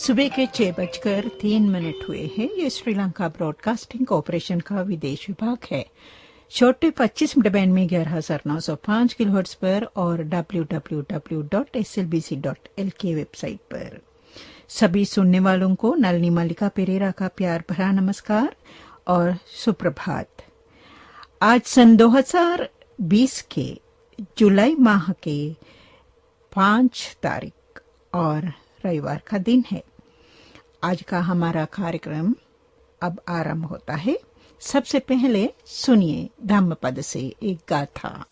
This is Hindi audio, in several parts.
सुबह के 6:03 हुए हैं। ये श्रीलंका ब्रॉडकास्टिंग कॉरपोरेशन का विदेश विभाग है। छोटे 25 मीटर बैंड में 11,905 किलोहर्ट्ज पर और www.slbc.lk वेबसाइट पर। सभी सुनने वालों को नलिनी मल्लिका पेरेरा का प्यार भरा नमस्कार और सुप्रभात। आज सन 2020 के जुलाई माह के 5 तारीख और रविवार का दिन है। आज का हमारा कार्यक्रम अब आरंभ होता है। सबसे पहले सुनिए धम्मपद से एक गाथा।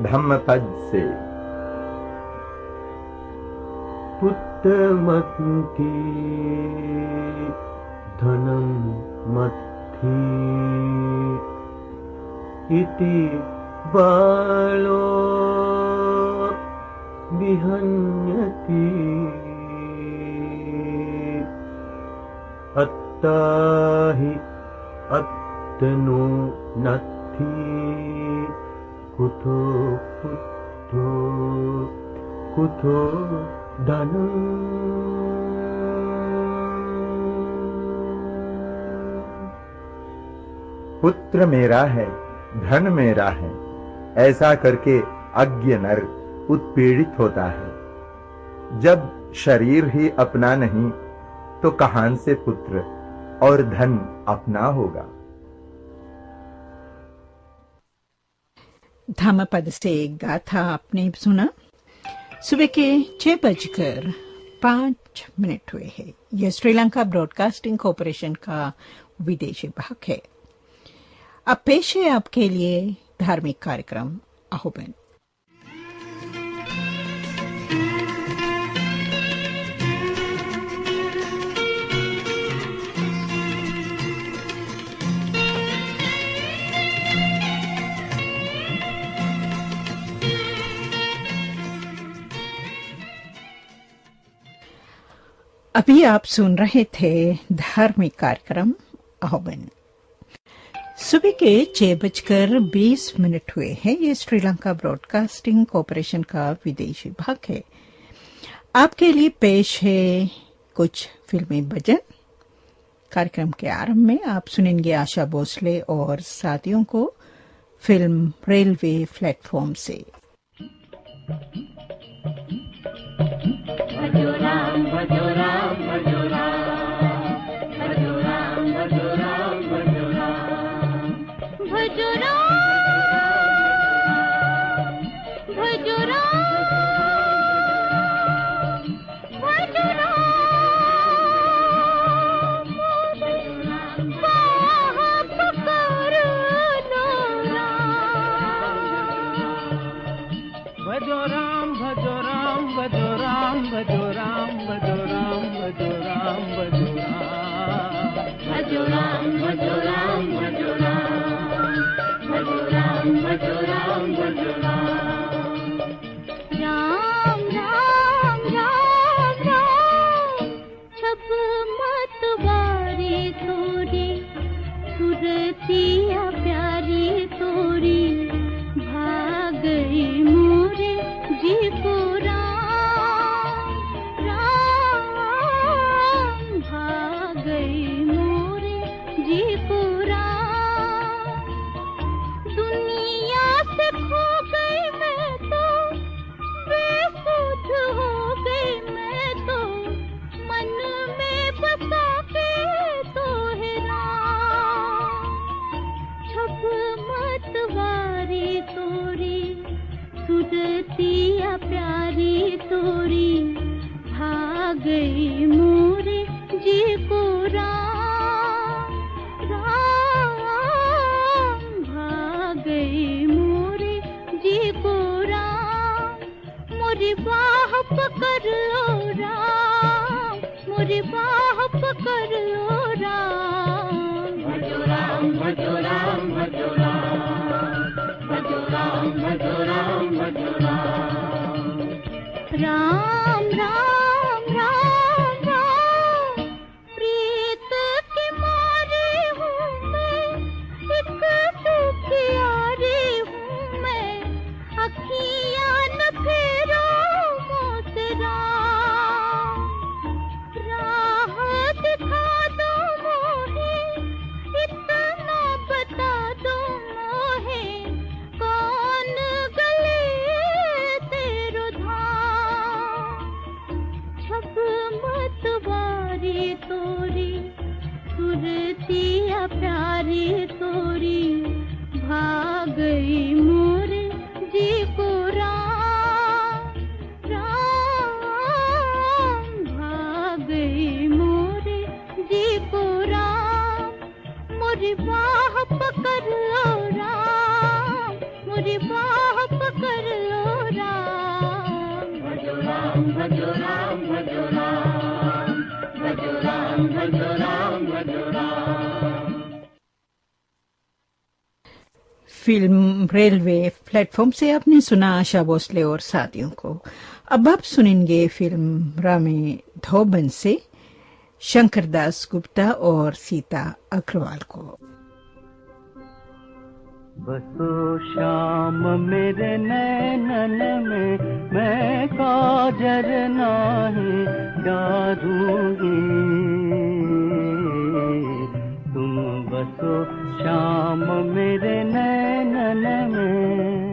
धम्मपद से। पुत्रमति धनं मत्थि इति बालो विहन्यति अत्ताहि अत्तनो नत्थि कुतो पुत्रो कुतो धनं। पुत्र मेरा है, धन मेरा है, ऐसा करके अज्ञ नर उत्पीड़ित होता है। जब शरीर ही अपना नहीं तो कहां से पुत्र और धन अपना होगा। धम्मपद से एक गाथा आपने सुना। सुबह के 6:05 हुए हैं। यह श्रीलंका ब्रॉडकास्टिंग कॉरपोरेशन का विदेश विभाग है। अब पेश है आपके लिए धार्मिक कार्यक्रम अहोबन। अभी आप सुन रहे थे धार्मिक कार्यक्रम अहोबन। सुबह के 6:20 हुए हैं। ये श्रीलंका ब्रॉडकास्टिंग कॉरपोरेशन का विदेश विभाग है। आपके लिए पेश है कुछ फिल्मी भजन। कार्यक्रम के आरंभ में आप सुनेंगे आशा भोसले और साथियों को फिल्म रेलवे प्लेटफॉर्म से। भजो राम भजो राम भजो राम भजो राम भजो राम भजो राम भजो राम भजो राम भजो राम बाप करुणा भजो राम भजो राम भजो राम भजो राम भजो राम भजो राम भजो राम भजो राम भजो राम भजो राम भजो राम भजो राम राम राम राम छप मत वारी थोड़ी सुरतिया प्यारी थोड़ी भाग गई मोरे जी को सुरतिया प्यारी तोरी भाग गई मोरे जी को राम राम भाग गई मोरे जी को राम। मोरी बाह पकड़ ओ राम मोरी बाह पकड़ ओ राम। भजो राम भजो राम भजो राम भजो राम भजो राम भजो राम राम राम राम प्रीत की मारी हूँ मैं एक दुखियारी हूँ मैं अखियाँ राम भजो राम भजो राम भजो राम भजो राम भजो राम। फिल्म रेलवे प्लेटफॉर्म से आपने सुना आशा भोसले और साथियों को। अब आप सुनेंगे फिल्म रामे धोबन से शंकरदास गुप्ता और सीता अग्रवाल को। बसो श्याम मेरे नैनन में, मैं काजर नाही डारूंगी। तुम बसो श्याम मेरे नैनन में।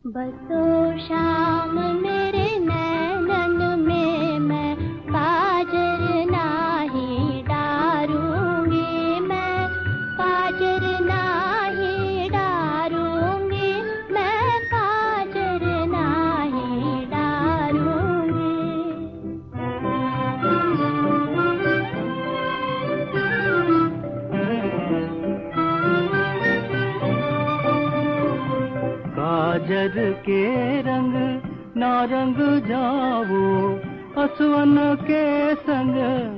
बसो श्याम मेरे नैनन में, मैं काजर नाही डारूंगी। मैं काजर नाही डारूंगी, मैं काजर नाही डारूंगी। काजर के रंग नारंग जावो, असवन के संग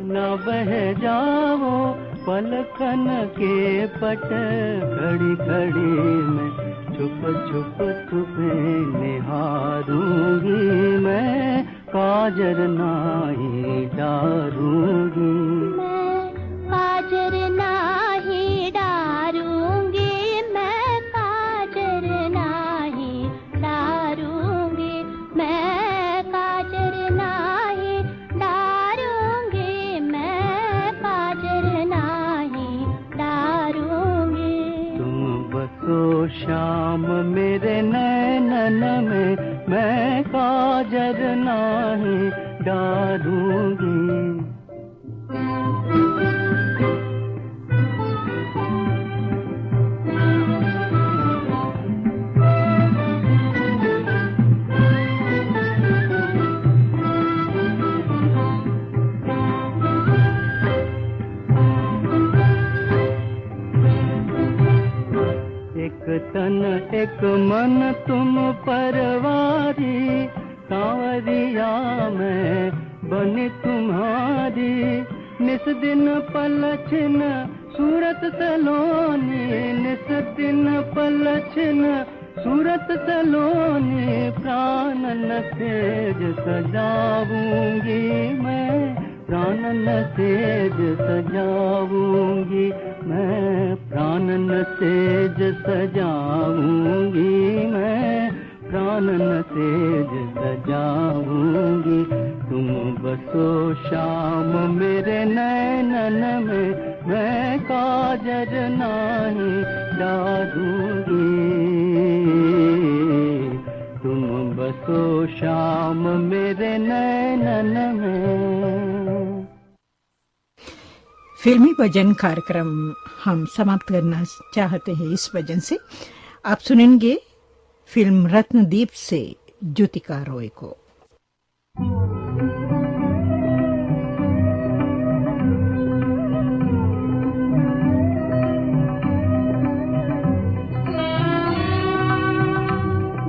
न बह जावो। पलकन के पट घड़ी घड़ी में, छुप छुप तुम्हें निहारूंगी। मैं काजर नाही डारूंगी। मैं काजर नाही डारूंगी, मैं काजर नाही डारूंगी। मैं काजर नाही डारूंगी, मैं काजर नाही डारूंगी। तुम बसो श्याम मेरे नैनन में, मैं काजर नाही डारूंगी। एक तन एक मन तुम परवारी, सांवरिया मैं बनी तुम्हारी। निस दिन पलछिन सूरत सलोनी, निस दिन पलछिन सूरत सलोनी। प्राणन सेज सजाऊंगी मैं, प्राणन सेज सजाऊंगी मैं। प्राणन सेज सजाऊंगी मैं, प्राणन सेज सजाऊंगी। तुम बसो श्याम मेरे नैनन में, मैं काजर नाही डारूंगी। तुम बसो श्याम मेरे नैनन में। फिल्मी भजन कार्यक्रम हम समाप्त करना चाहते हैं इस भजन से। आप सुनेंगे फिल्म रत्नदीप से ज्योतिका रॉय को।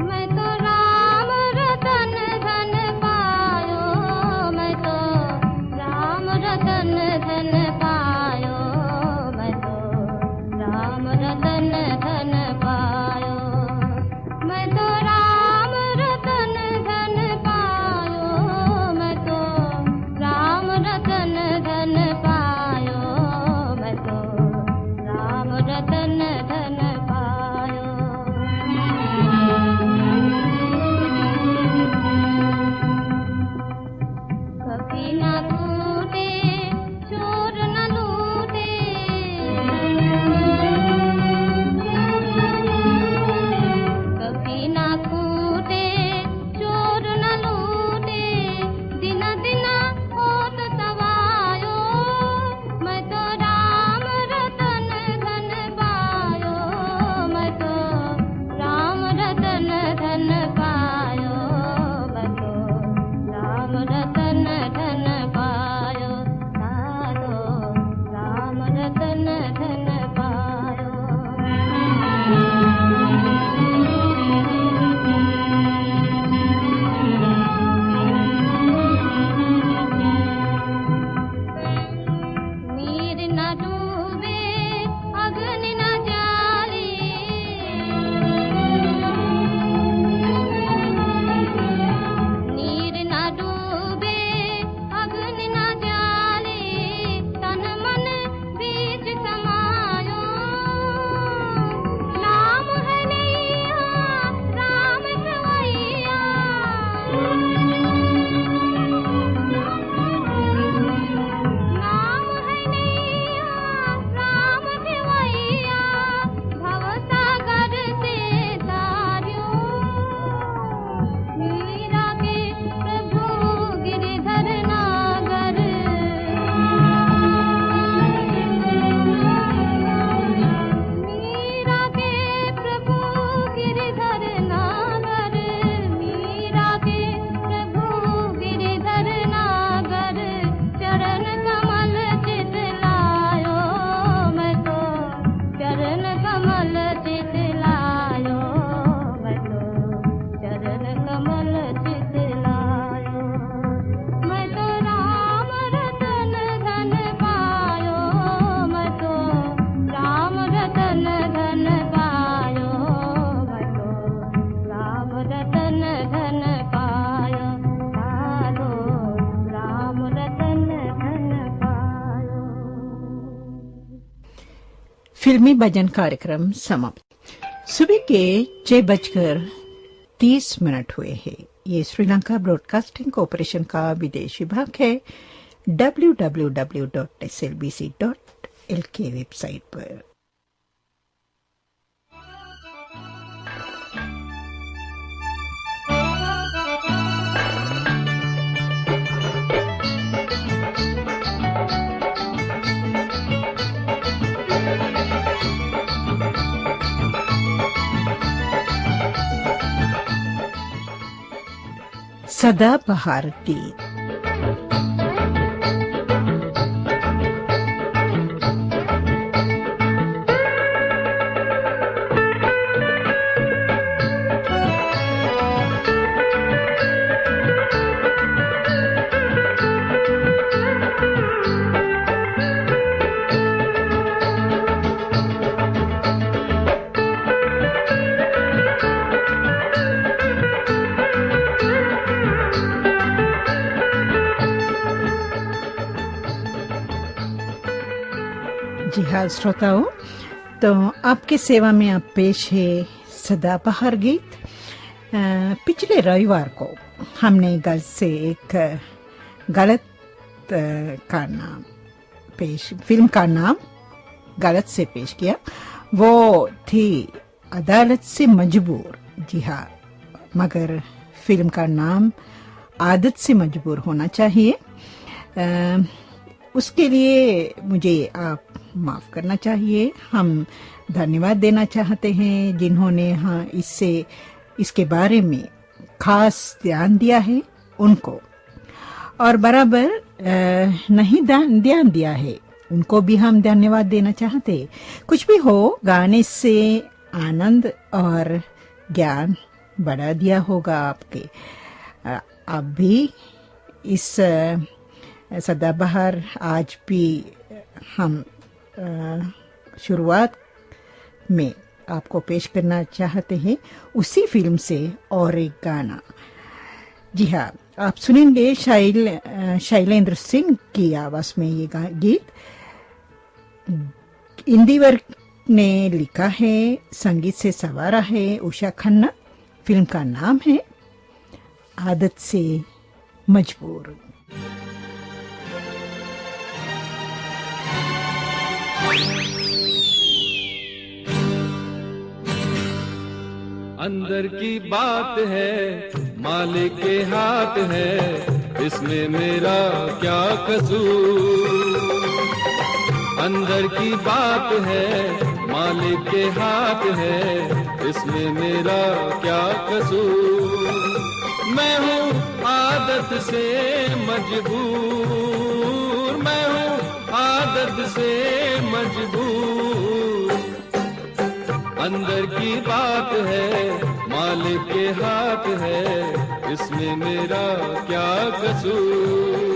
मैं तो राम रतन धन पायो। फिल्मी भजन कार्यक्रम समाप्त। सुबह के 6:30 हुए हैं। ये श्रीलंका ब्रॉडकास्टिंग कॉरपोरेशन का विदेश विभाग है। www.slbc.lk वेबसाइट पर। सदाबहार गीत। जी हाँ श्रोताओं, तो आपके सेवा में अब पेश है सदाबहार गीत। पिछले रविवार को हमने गलत से एक गलत फिल्म का नाम गलत से पेश किया। वो थी अदालत से मजबूर। जी हाँ, मगर फिल्म का नाम आदत से मजबूर होना चाहिए। उसके लिए मुझे आप माफ करना चाहिए। हम धन्यवाद देना चाहते हैं जिन्होंने इसके बारे में खास ध्यान दिया है उनको, और बराबर नहीं ध्यान दिया है उनको भी हम धन्यवाद देना चाहते हैं। कुछ भी हो, गाने से आनंद और ज्ञान बढ़ा दिया होगा आपके। आप भी इस सदाबहार आज भी हम शुरुआत में आपको पेश करना चाहते हैं उसी फिल्म से और एक गाना। जी हाँ, आप सुनेंगे शैलेंद्र सिंह की आवाज में ये गीत। इंदिवर ने लिखा है, संगीत से सवारा है उषा खन्ना। फिल्म का नाम है आदत से मजबूर। अंदर की बात है, मालिक के हाथ है, इसमें मेरा क्या कसूर। अंदर की बात है, मालिक के हाथ है, इसमें मेरा क्या कसूर। मैं हूँ आदत से मजबूर, मैं हूँ आदत से मजबूर। अंदर की बात है, मालिक के हाथ है, इसमें मेरा क्या कसूर।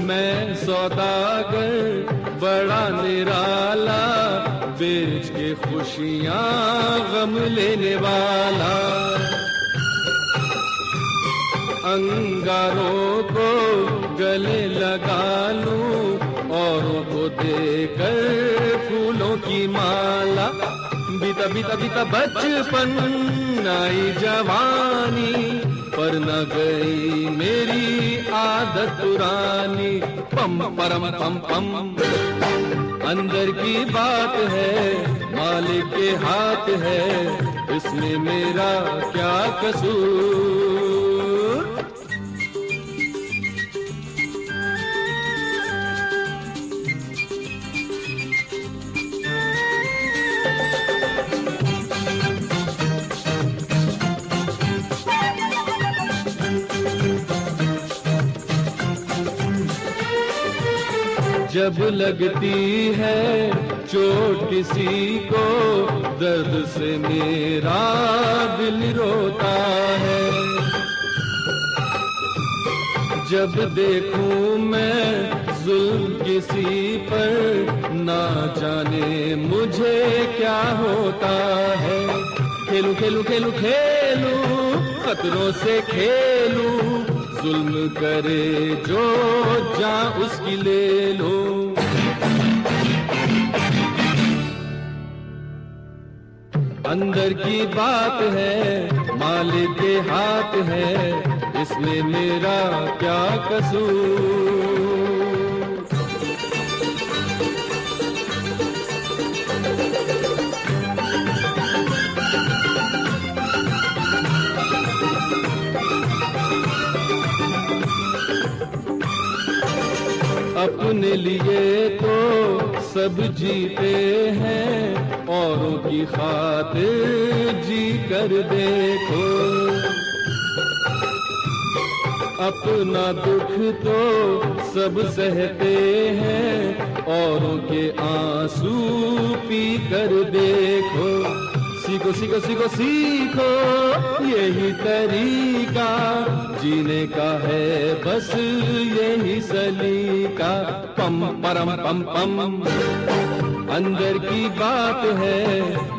मैं सौदागर बड़ा निराला, बेच के खुशियाँ गम लेने वाला। अंगारों को गले लगा लूं, औरों को देकर फूलों की माला। बीता बीता बीता बचपन, आई जवानी, पर न गई मेरी आदत पुरानी। पम परम पम पम। अंदर की बात है, मालिक के हाथ है, इसमें मेरा क्या कसूर। जब लगती है चोट किसी को, दर्द से मेरा दिल रोता है। जब देखूं मैं जुल्म किसी पर, ना जाने मुझे क्या होता है। खेलूं खेलूं खेलूं खेलूं खतरों से खेलूं, जुल्म करे जो जान उसकी ले लो। अंदर की बात है मालिक के हाथ है, इसमें मेरा क्या कसूर। अपने लिए तो सब जीते हैं, औरों की खातिर जी कर देखो। अपना दुख तो सब सहते हैं, औरों के आंसू पी कर देखो। सीखो सीखो सीखो सीखो यही तरीका जीने का है, बस यही सलीका। पम परम पम पम अंदर की बात है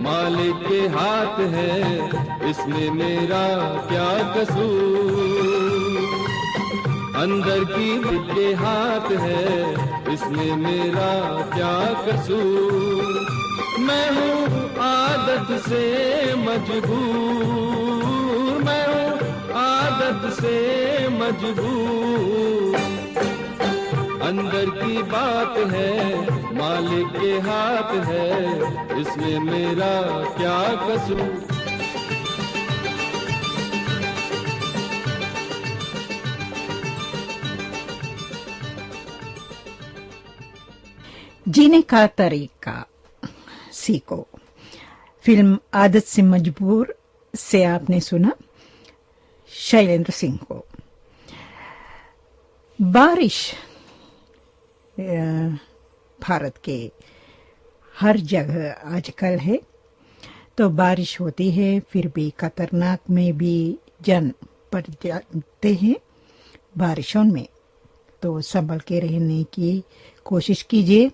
मालिक के हाथ है, इसमें मेरा क्या कसूर। अंदर की के हाथ है, इसमें मेरा क्या कसूर। मैं हूँ आदत से मजबूर, मैं हूँ आदत से मजबूर। अंदर की बात है मालिक के हाथ है, इसमें मेरा क्या कसूर। जीने का तरीका सीखो। फिल्म आदत से मजबूर से आपने सुना शैलेंद्र सिंह को। बारिश भारत के हर जगह आजकल है, तो बारिश होती है, फिर भी खतरनाक में भी जन पड़ जाते हैं बारिशों में, तो संभल के रहने की कोशिश कीजिए।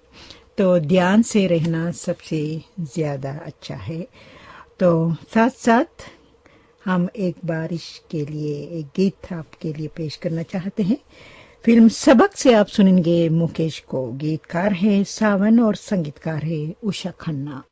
तो ध्यान से रहना सबसे ज्यादा अच्छा है। तो साथ साथ हम एक बारिश के लिए एक गीत आपके लिए पेश करना चाहते हैं। फिल्म सबक से आप सुनेंगे मुकेश को। गीतकार है सावन और संगीतकार है उषा खन्ना।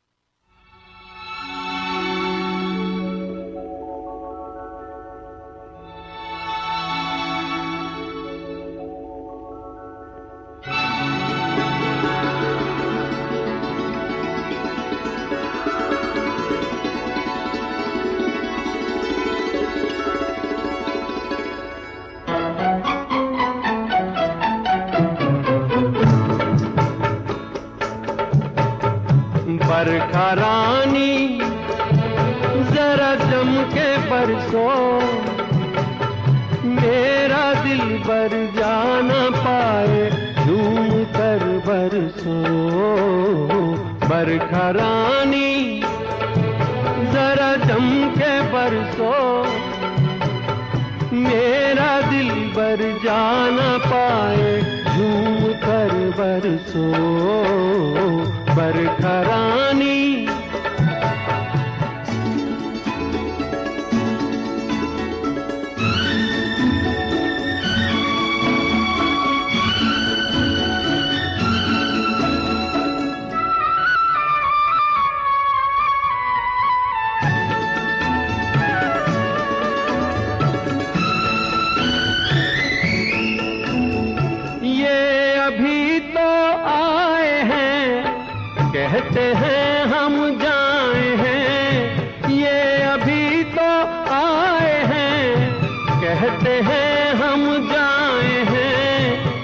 बरखा रानी जरा जम के बरसो, मेरा दिल बर जाना पाए झूम कर बरसो। बरखा रानी जरा जम के बरसो, मेरा दिल बर जाना पाए झूम कर बरसो। बरखा रानी कहते हैं हम जाए हैं, ये अभी तो आए हैं। कहते हैं हम जाए हैं,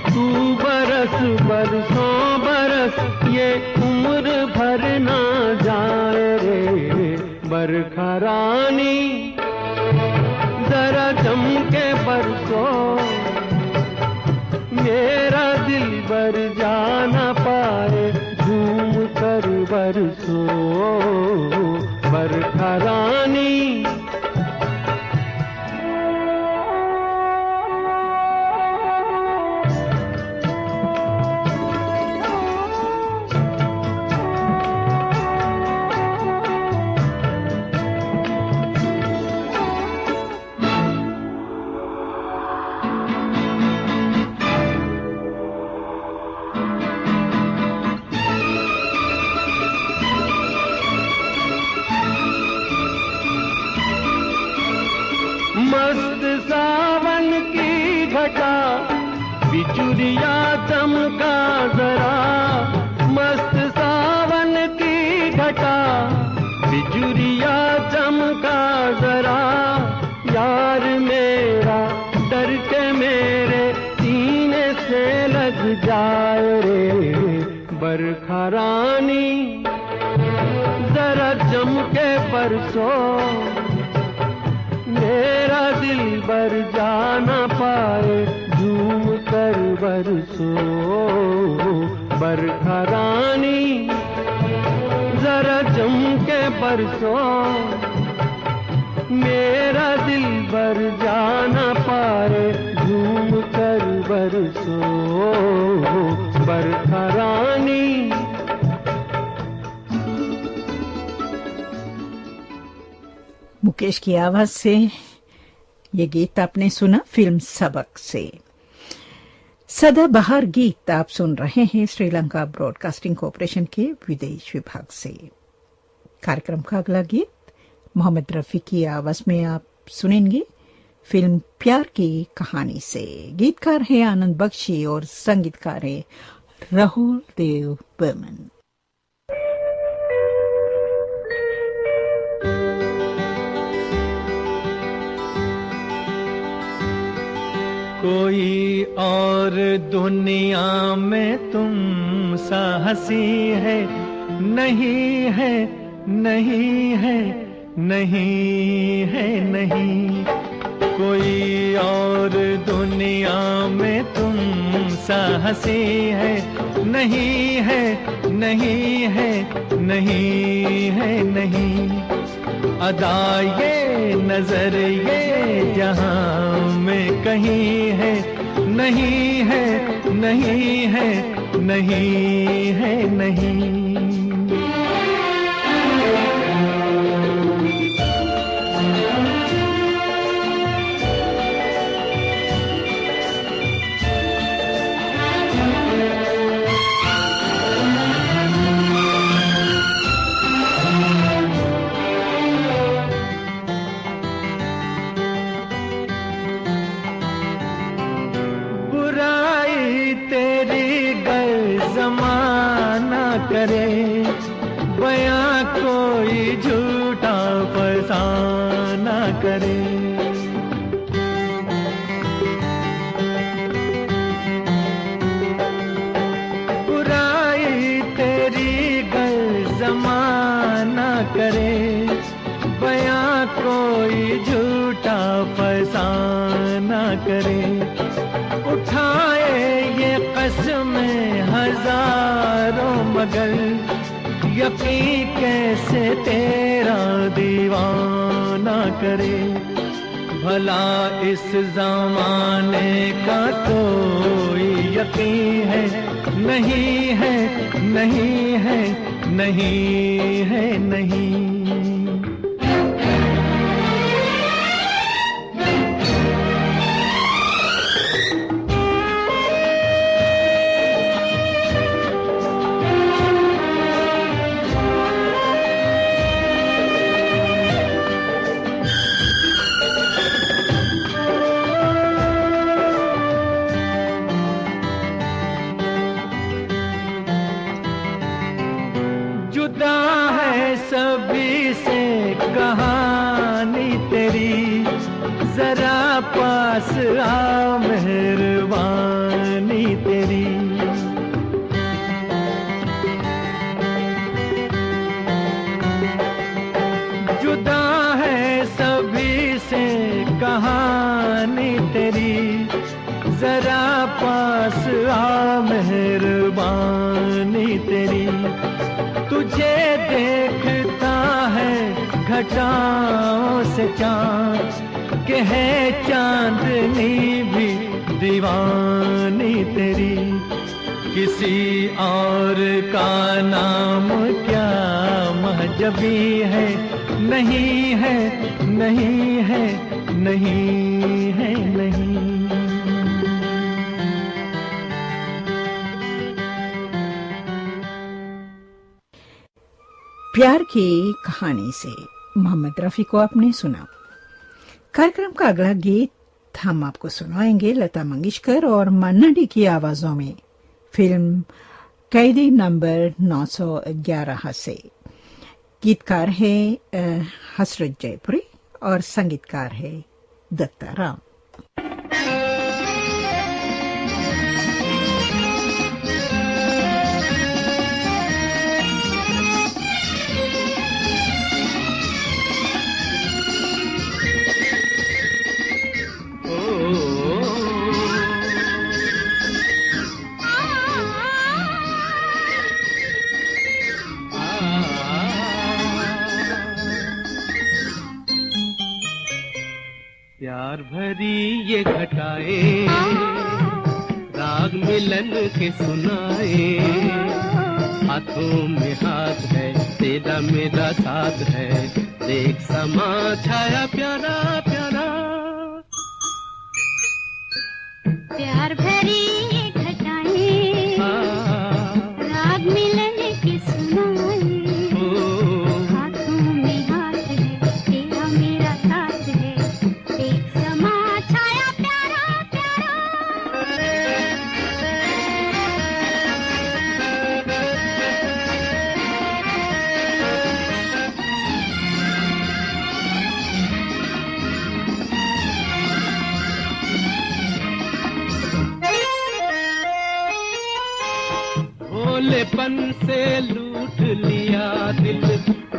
तू बरस बरसों बरस ये उम्र भर ना जाए रे। बरखा रानी जरा जम के बरसो, मेरा दिल बर जाना पाए झूम कर बरसो। बरखा रानी बिजुरिया चमका जरा मस्त सावन की घटा, बिजुरिया चमका जरा यार मेरा डर के मेरे सीने से लग जाए रे बरखा रानी, जरा जम के बरसो मेरा दिल बर जाना पाए झूम कर बरसो बरखा रानी, जरा जम के बरसो मेरा दिल बर जाना पाए झूम कर बरसो बरखा रानी। मुकेश की आवाज से ये गीत आपने सुना फिल्म सबक से। सदाबहार गीत आप सुन रहे हैं श्रीलंका ब्रॉडकास्टिंग कॉरपोरेशन के विदेश विभाग से। कार्यक्रम का अगला गीत मोहम्मद रफी की आवाज में आप सुनेंगे फिल्म प्यार की कहानी से। गीतकार है आनंद बख्शी और संगीतकार है राहुल देव बर्मन। कोई और दुनिया में तुम सा हंसी है नहीं है नहीं है नहीं है नहीं, कोई और दुनिया में तुम सा हंसी है नहीं है नहीं है नहीं है नहीं, अदा ये नजर ये जहां में कहीं है नहीं है नहीं है नहीं है नहीं। करे बयां कोई झूठा फसाना करे, बुराई तेरी गल जमाना करे बयां कोई झूठा फसाना करे, उठाए ये कसमें हजारों मगर यकीन कैसे तेरा दीवाना करे, भला इस जमाने का कोई यकीन है नहीं है नहीं है नहीं है नहीं। जुदा है सभी से कहानी तेरी, जरा पास आ मेहरबानी तेरी, जुदा है सभी से कहानी तेरी, जरा पास आ मेहरबानी तेरी, तुझे देखता है घटाओं से चाँद के है चांदनी भी दीवानी तेरी, किसी और का नाम क्या महजबी है नहीं है नहीं है नहीं है नहीं। प्यार की कहानी से मोहम्मद रफी को आपने सुना। कार्यक्रम का अगला गीत हम आपको सुनाएंगे लता मंगेशकर और मन्ना डे की आवाजों में फिल्म कैदी नंबर 911 से। गीतकार है हसरत जयपुरी और संगीतकार है दत्ता राम। प्यार भरी ये घटाए राग मिलन के सुनाए, हाथों में हाथ है तेरा मेरा साथ है, देख समा छाया प्यारा प्यारा। प्यार भरी ये घटाए राग मिलन के सुनाए, हाथों में हाथ है तेरा मेरा साथ है, देख समा छाया प्यारा प्यारा। भोलेपन से लूट लिया दिल,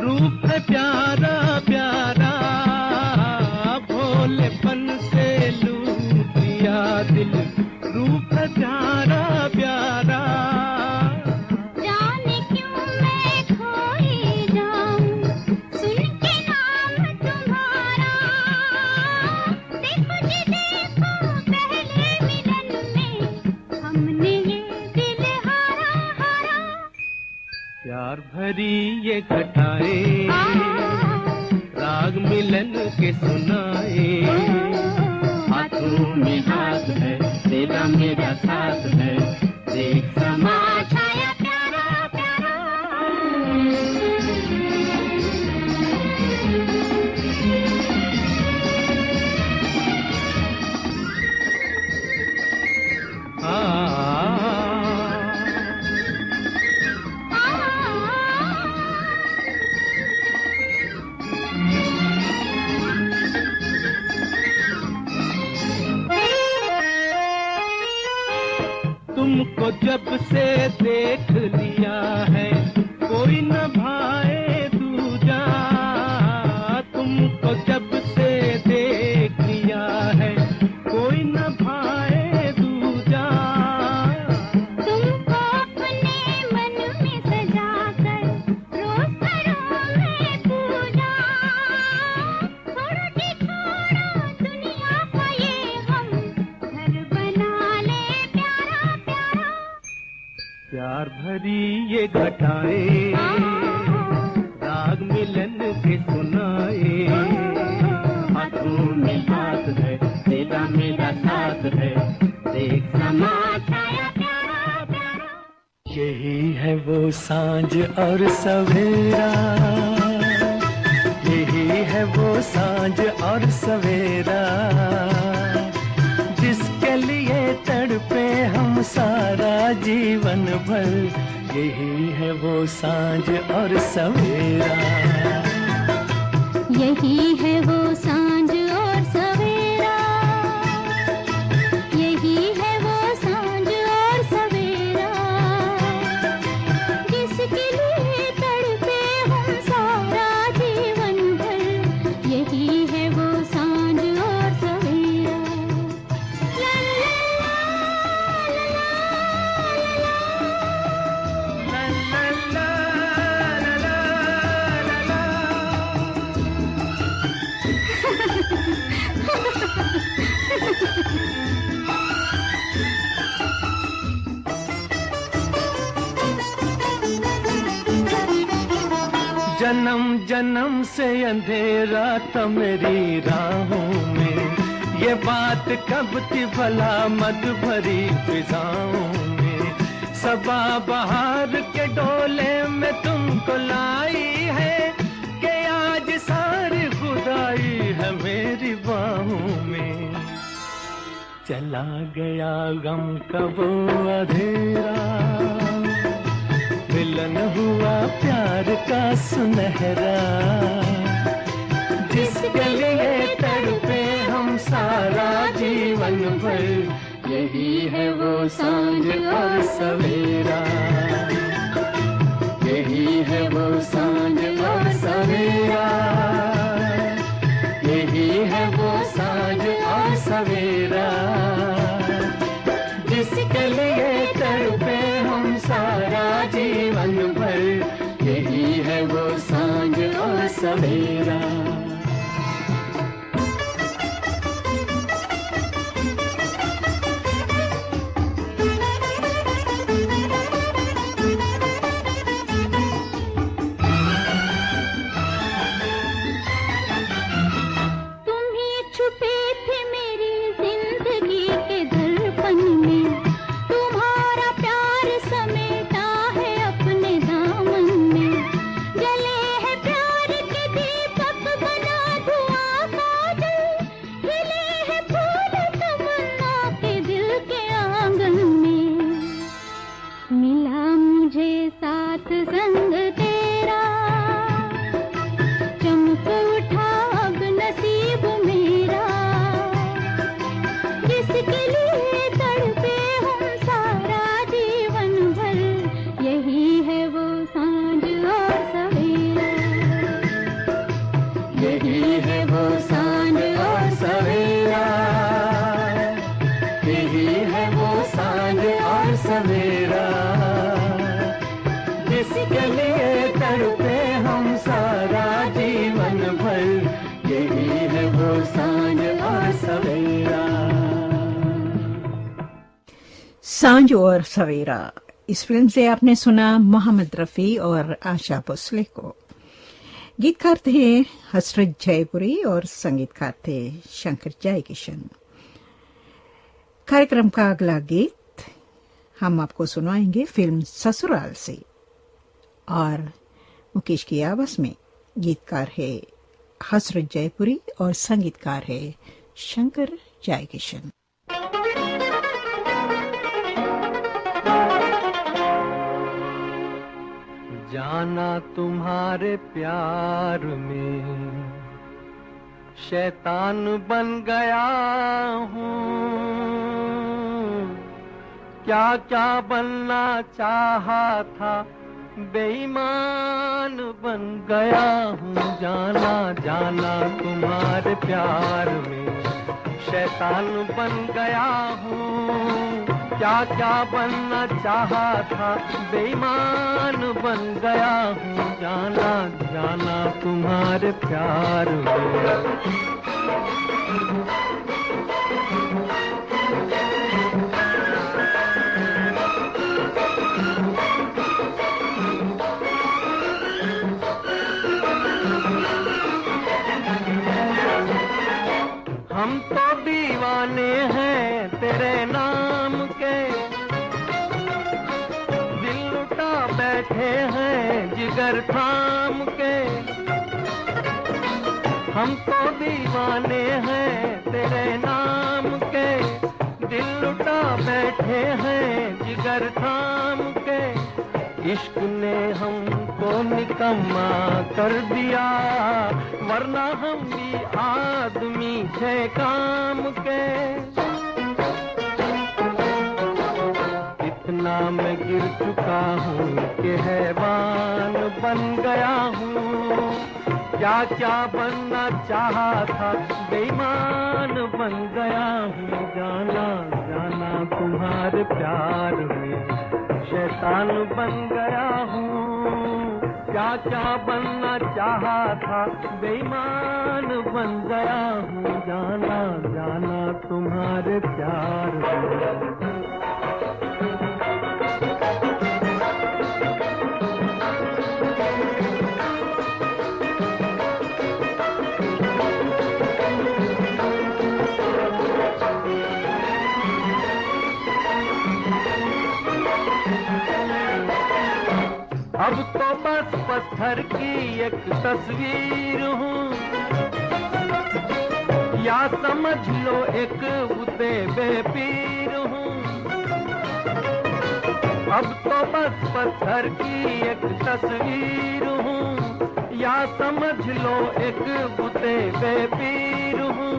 रूप है प्यारा प्यारा। भोलेपन से लूट लिया दिल, रूप है प्यारा प्यारा। जाने क्यों मैं खोई जाऊं सुन के नाम तुम्हारा, देखो जी देखो पहले मिलन में हमने ये दिल हारा हारा। प्यार भरी ये घटाए राग मिलन के सुनाए, हाथों में हाथ है तेरा मेरा साथ है, देख समा छाया प्यारा प्यारा। तुमको जब से देख लिया है कोई न भाए दूजा, तुमको जब से देख लिया है कोई न भाए दूजा। तुमको अपने मन में सजाकर रोज करूं मैं पूजा, छोड़ो जी छोड़ो दुनिया का ये हम घर बना ले प्यारा प्यारा। प्यार भरी ये घटाए राग मिलन के सुनाए, हाथों में हाथ है तेरा मेरा साथ है, देख समा छाया प्यारा प्यारा। यही है वो सांझ और सवेरा, यही है वो सांझ और सवेरा, जिसके लिए तड़पे हम सारा जीवन भर। यही है वो सांझ और सवेरा, यही है वो सांझ और सवेरा, यही है वो सांझ और सवेरा, जिसके लिए तड़पे हम सारा जीवन भर। यही है वो सांझ और सवेरा। ला ला जन्म जन्म से अंधेरा था मेरी राहों में, ये बात कब थी भला मद भरी फिजाओं में। सबा बहार के डोले में तुमको लाई है, कि आज सारी खुदाई है मेरी बाहों में। चला गया गम का वो अंधेरा, मिलन हुआ प्यार का सुनहरा, जिसके लिए तड़पे हम सारा जीवन भर, यही है वो सांझ और सवेरा, यही है वो सांझ और सवेरा, यही है वो सांझ और सवेरा, जिसके लिए तड़पे हम सारा जीवन भर, यही है वो सांझ और सवेरा। सांझ और सवेरा, इस फिल्म से आपने सुना मोहम्मद रफी और आशा भोसले को। गीतकार थे हसरत जयपुरी और संगीतकार थे शंकर जयकिशन। कार्यक्रम का अगला गीत हम आपको सुनाएंगे फिल्म ससुराल से, और मुकेश की आवाज में गीतकार है हसरत जयपुरी और संगीतकार है शंकर जयकिशन। जाना तुम्हारे प्यार में शैतान बन गया हूँ, क्या क्या बनना चाहा था बेईमान बन गया हूँ। जाना जाना तुम्हारे प्यार में शैतान बन गया हूँ, क्या क्या बनना चाहा था बेईमान बन गया हूँ। जाना जाना तुम्हारे प्यार में। हम तो दीवाने हैं तेरे नाम के, दिल लुटा बैठे हैं जिगर थाम के। हम तो दीवाने हैं तेरे नाम के, दिल लुटा बैठे हैं जिगर थाम के। इश्क ने हमको निकम्मा कर दिया, वरना हम भी आदमी थे काम के। इतना मैं गिर चुका हूँ कि हैवान बन गया हूँ, क्या क्या बनना चाहा था बेईमान बन गया हूँ। जाना जाना तुम्हारे प्यार में शैतान बन गया हूँ, क्या क्या बनना चाहा था बेईमान बन गया हूँ। जाना जाना तुम्हारे प्यार में। अब तो बस पत्थर की एक तस्वीर हूँ, या समझ लो एक बुते बेपीर हूँ। अब तो बस पत्थर की एक तस्वीर हूँ, या समझ लो एक बुते बेपीर हूँ।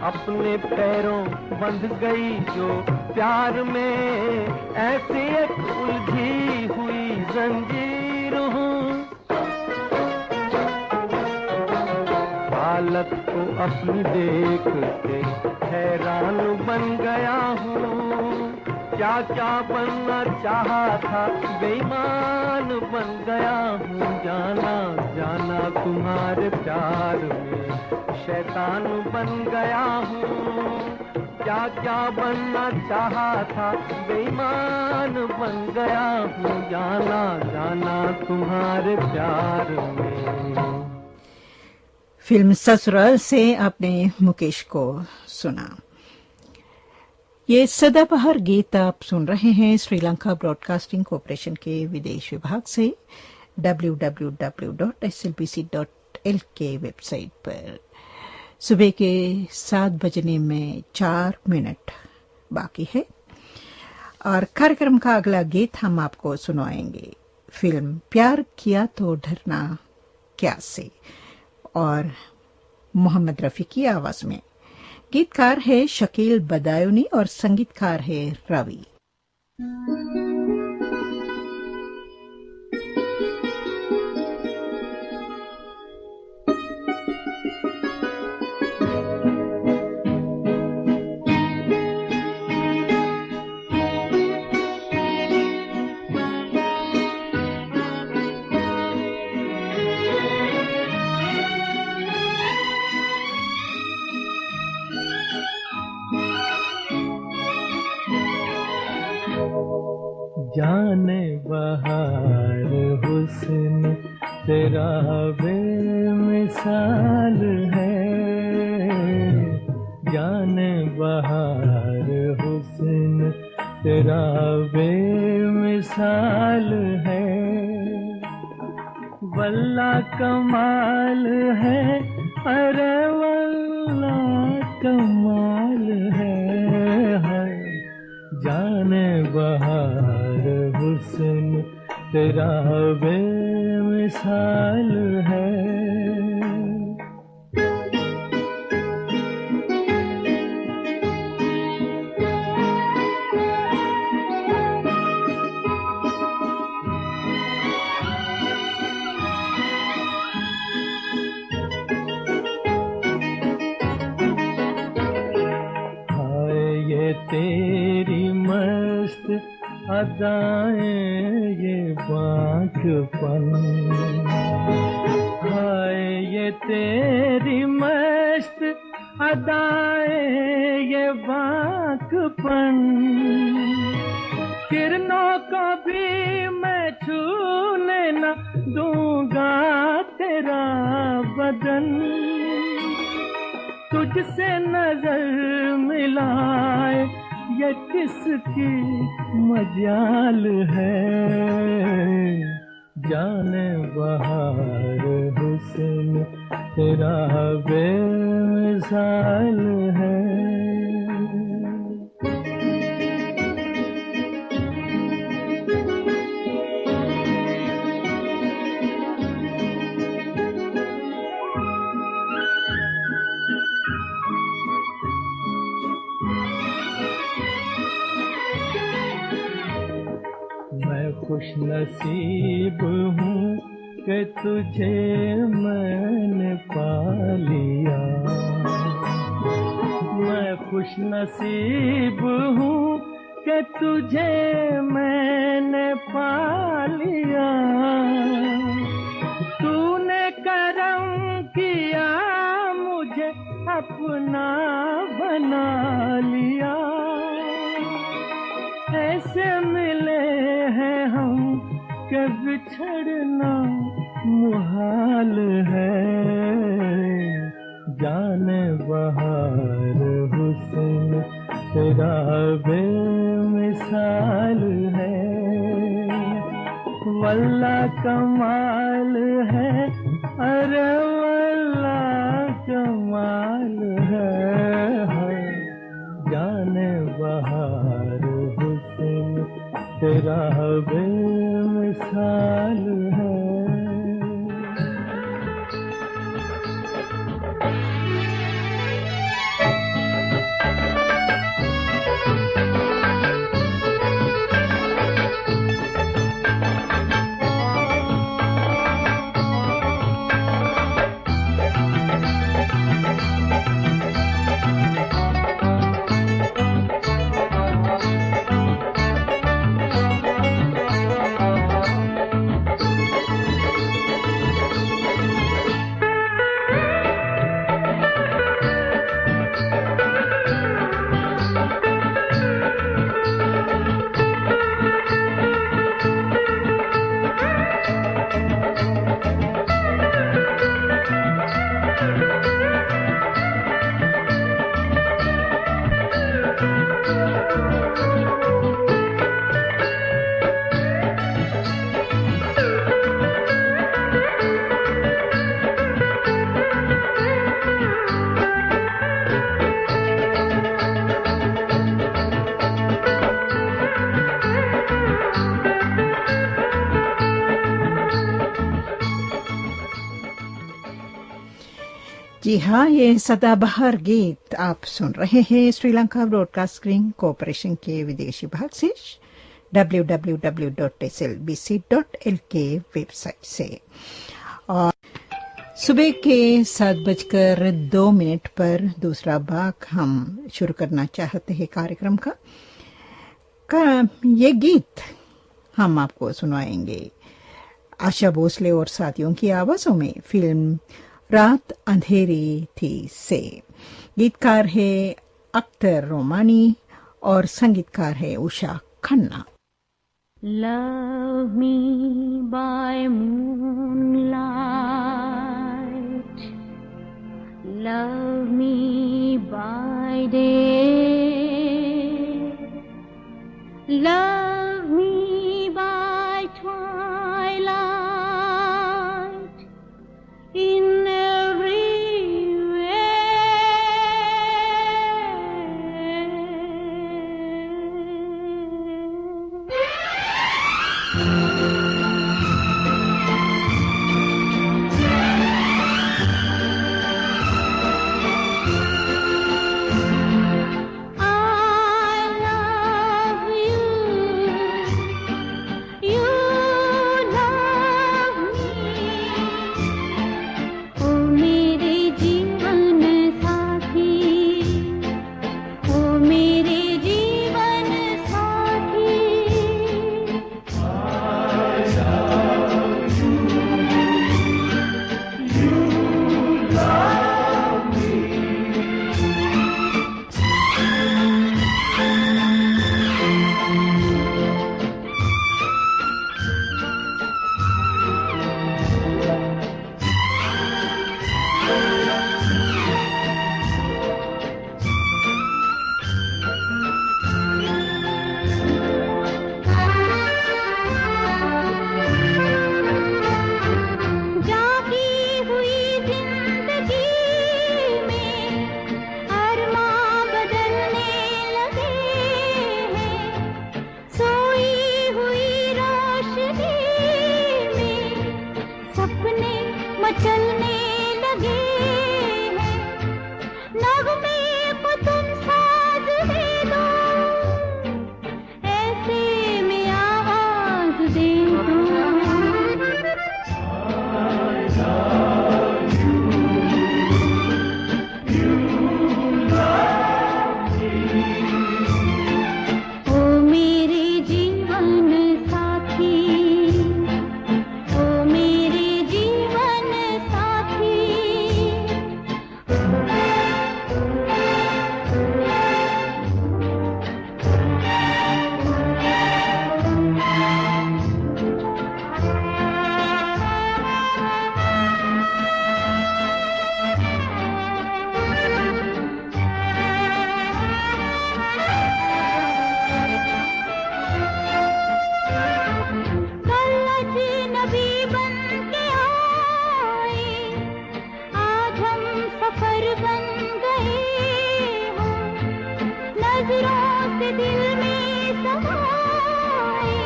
अपने पैरों बंध गई जो प्यार में, ऐसी एक उलझी हुई जंजीर हूँ। हालत को अपनी देख के हैरान बन गया हूँ। क्या क्या बनना चाहा था बेईमान बन गया हूँ। जाना जाना तुम्हारे प्यार में शैतान बन गया हूँ। क्या क्या बनना चाहा था बेईमान बन गया हूँ। जाना जाना तुम्हारे प्यार में। फिल्म ससुराल से आपने मुकेश को सुना। ये सदाबहार गीत आप सुन रहे हैं श्रीलंका ब्रॉडकास्टिंग कॉरपोरेशन के विदेश विभाग से www.slbc.lk वेबसाइट पर। सुबह के 7 बजने में 4 मिनट बाकी है और कार्यक्रम का अगला गीत हम आपको सुनाएंगे फिल्म प्यार किया तो डरना क्या से और मोहम्मद रफी की आवाज में। गीतकार है शकील बदायूनी और संगीतकार है रवि। जाने बहार हुस्न तेरा बेमिसाल है। जाने बहार हुस्न तेरा बेमिसाल है। वल्ला कमाल है, अरे वल्ला कमाल है। जाने बहार हुस्न तेरा बेमिसाल है। तेरी मस्त अदाएं ये बांकपन, हाय ये तेरी मस्त अदाएं ये बांकपन। किरणों को भी मैं छूने न दूंगा तेरा बदन। तुझसे नजर मिलाए ये किसकी मजाल है। जाने बहार हुस्न तेरा बेमिसाल है। खुश नसीब हूँ कि तुझे मैंने पा लिया। मैं खुश नसीब हूँ कि तुझे मैंने पा लिया। तूने करम किया मुझे अपना बना लिया। ऐसे मिले हैं हम कि बिछड़ना मुहाल है। जाने बहार हुस्न तेरा बेमिसाल है। वल्ला कमाल है, अरे वल्ला कमाल है। तेरा बेमिसाल है। जी हाँ, ये सदाबहार गीत आप सुन रहे हैं श्रीलंका ब्रॉडकास्टिंग कॉरपोरेशन के विदेशी भाग से www.slbc.lk वेबसाइट से। और सुबह के 7:02 पर दूसरा भाग हम शुरू करना चाहते हैं कार्यक्रम का। ये गीत हम आपको सुनाएंगे आशा भोसले और साथियों की आवाजों में फिल्म रात अंधेरी थी से। गीतकार है अख्तर रोमानी और संगीतकार है Usha Khanna. Love me by moonlight, love me by day, love me by twilight, in every way. नजरों से दिल में समाए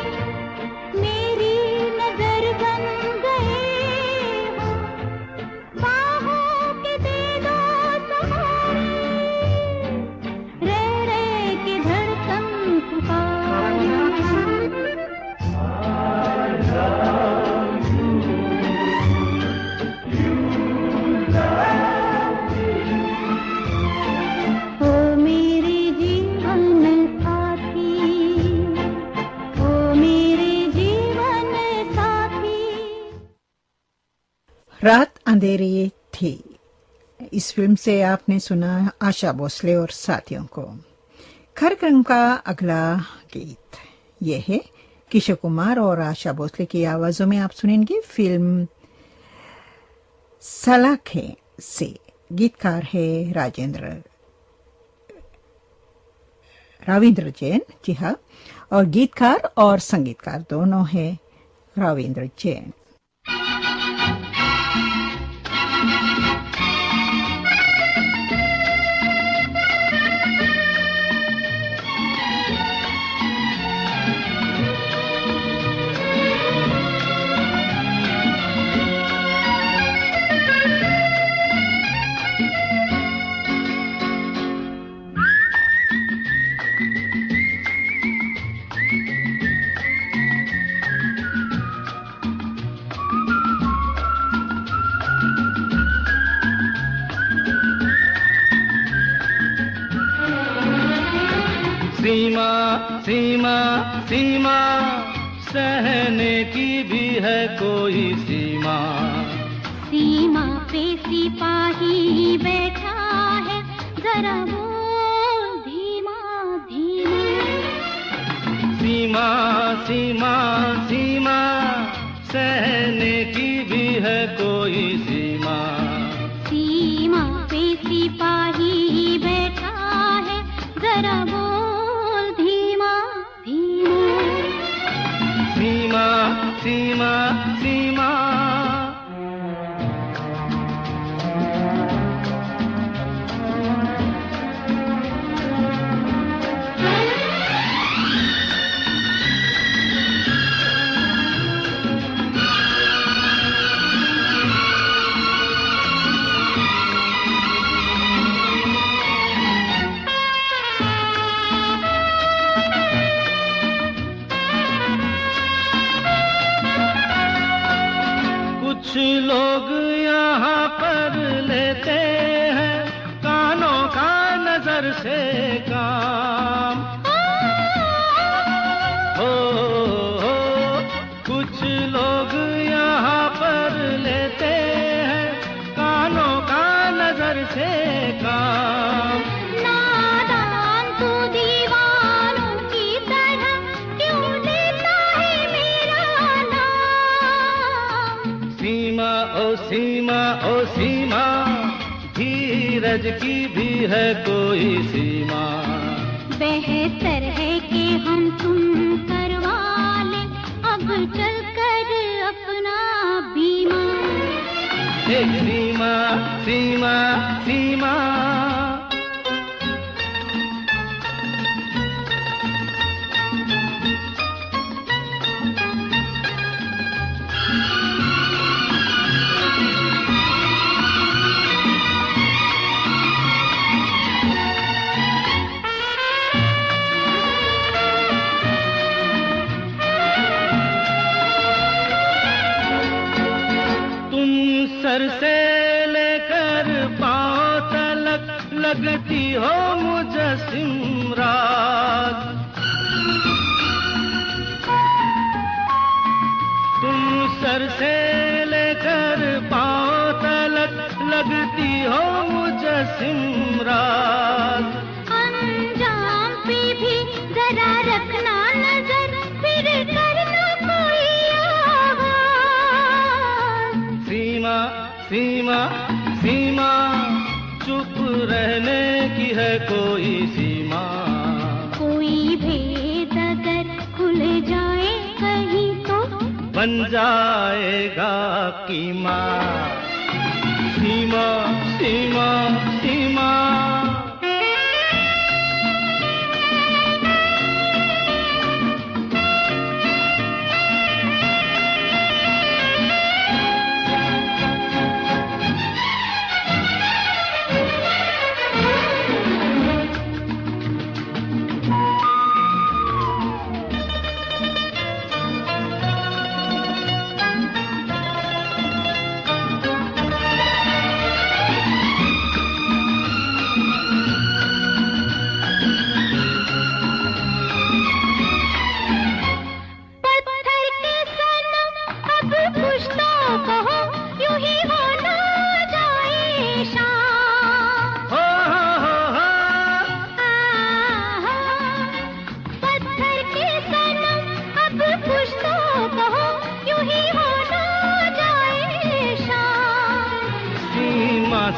रात अंधेरी थी। इस फिल्म से आपने सुना आशा भोसले और साथियों को। कार्यक्रम का अगला गीत यह है किशोर कुमार और आशा भोसले की आवाजों में। आप सुनेंगे फिल्म सलाखे से। गीतकार है रविंद्र जैन। जी हाँ, और गीतकार और संगीतकार दोनों है रविंद्र जैन। सीमा सीमा सीमा सहने की भी है कोई सीमा। सीमा पे सिपाही बैठा है, जरा बोल धीमा धीमा। सीमा सीमा सीमा सहने की भी है कोई सीमा। सीमा पे सिपाही बैठा है, जरा बोल धीमा धीमा। सीमा सीमा सीमा कुछ लोग यहाँ पर लेते हैं कानों का नजर से काम। हो कुछ लोग यहाँ पर लेते हैं कानों का नजर से काम। नादान तू दीवानों की तरह क्यों लेता है मेरा नाम। सीमा ओ सीमा धीरज की भी है कोई सीमा। बेहतर है कि हम तुम करवा ले अब चल कर अपना बीमा। एक सीमा सीमा सीमा सर से लेकर पांव तलक लगती हो मुजस्सिम रात। तुम सर से लेकर पांव तलक लगती हो मुजस्सिम रात। अंजाम पे भी जरा रखना नजर, फिर करना कोई आवाज। सीमा सीमा सीमा चुप रहने की है कोई सीमा। कोई भेद अगर खुल जाए कहीं तो बन जाएगा कीमा। सीमा सीमा सीमा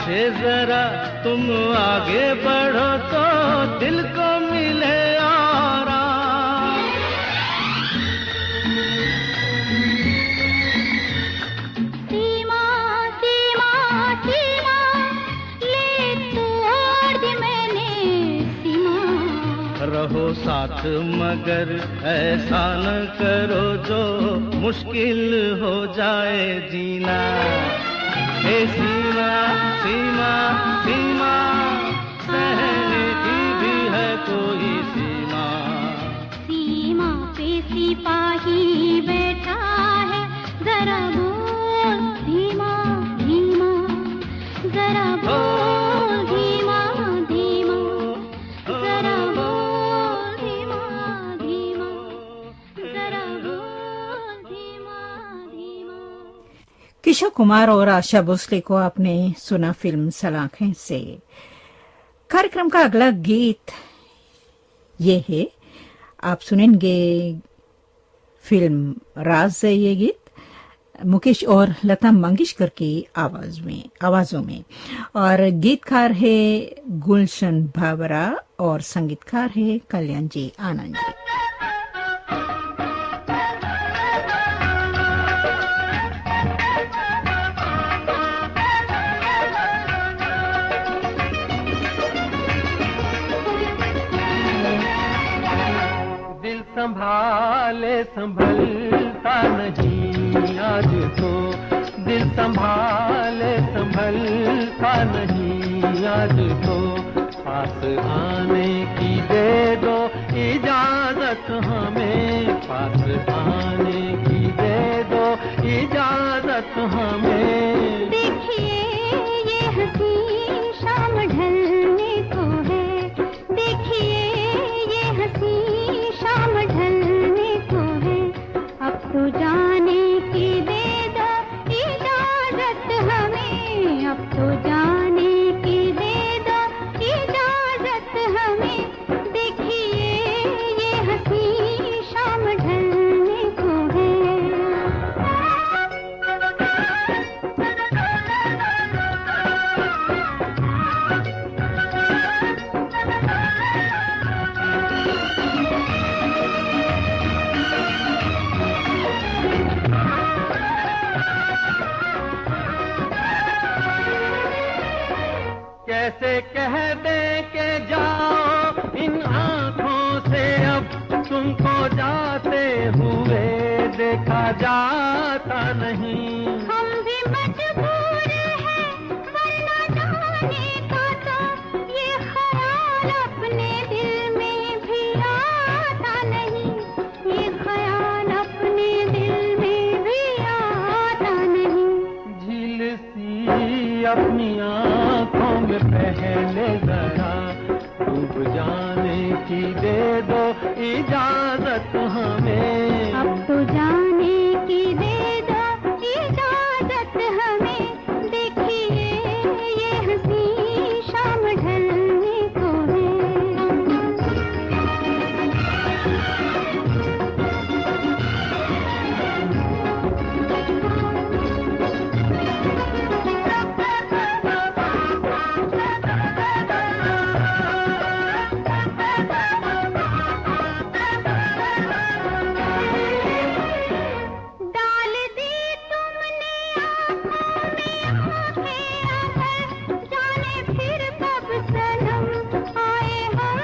से जरा तुम आगे बढ़ो तो दिल को मिले आराम। सीमा सीमा सीमा ले तू और दी मैंने सीमा। रहो साथ मगर ऐसा न करो जो मुश्किल हो जाए जीना। हे सीमा सीमा सीमा सहने की भी है कोई सीमा। सीमा पे सिपाही बैठा है जरा बोल धीमा धीमा, जरा बोल धीमा धीमा, जरा बोल धीमा धीमा, जरा बोल धीमा धीमा। किशोर कुमार और आशा भोसले को आपने सुना फिल्म सलाखें से। कार्यक्रम का अगला गीत ये है, आप सुनेंगे फिल्म राज से ये गीत मुकेश और लता मंगेशकर की आवाजों में और गीतकार है गुलशन भावरा और संगीतकार है कल्याण जी आनंद जी। संभाले संभलता नहीं आज तो, दिल संभाले संभलता नहीं आज तो। पास आने की दे दो इजाजत हमें, पास आने की दे दो इजाजत हमें। देखिए ये हंसी शाम ढलने को है, देखिए ये हंसी शाम ढलने को है। अब तो जाने की दे दो इजाजत हमें, अब तो जाने की दे दो इजाजत हमें। देखिए ये हंसी शाम ढलने को है। कैसे कह दे के जाओ इन आँखों से अब तुमको जाते हुए देखा जाता नहीं। हम भी मजबूर हैं वरना जाने का तो ये ख्याल अपने दिल में भी आता नहीं, ये ख्याल अपने दिल में भी आता नहीं। झील सी अपनी आँखों में पहले जरा डूब जाने की दे दो इजाजत हमें। अब तो जाने की दे दो इजाजत हमें। देखिए ये हंसी शाम ढलने को है। डाल दी तुमने आँखों में आँखें अगर, जाने फिर कब सनम आए हम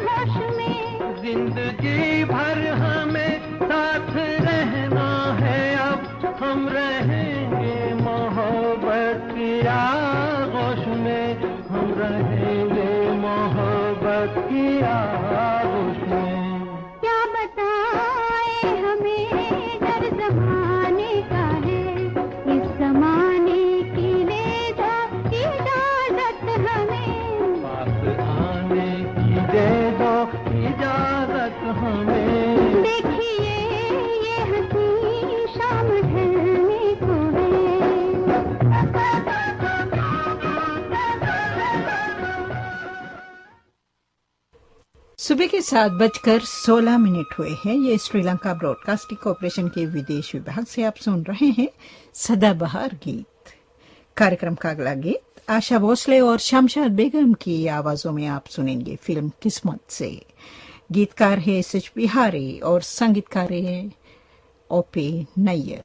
होश में। जिंदगी भर हमें साथ रहना है, अब हम रहेंगे मोहब्बत की आगोश में, हम रहेंगे मोहब्बत की आगोश में। क्या बताए हमें डर जमाने का है, इस जमाने की दे दो इजाजत हमें। पास आने की दे दो इजाजत हमें। देखिए ये हंसी शाम ढलने को है। सुबह के 7:16 हुए हैं। ये श्रीलंका ब्रॉडकास्टिंग कॉरपोरेशन के विदेश विभाग से आप सुन रहे हैं सदाबहार गीत। कार्यक्रम का अगला गीत आशा भोसले और शमशाद बेगम की आवाजों में आप सुनेंगे फिल्म किस्मत से। गीतकार है एस.एच. बिहारी और संगीतकार है ओ.पी. नैयर।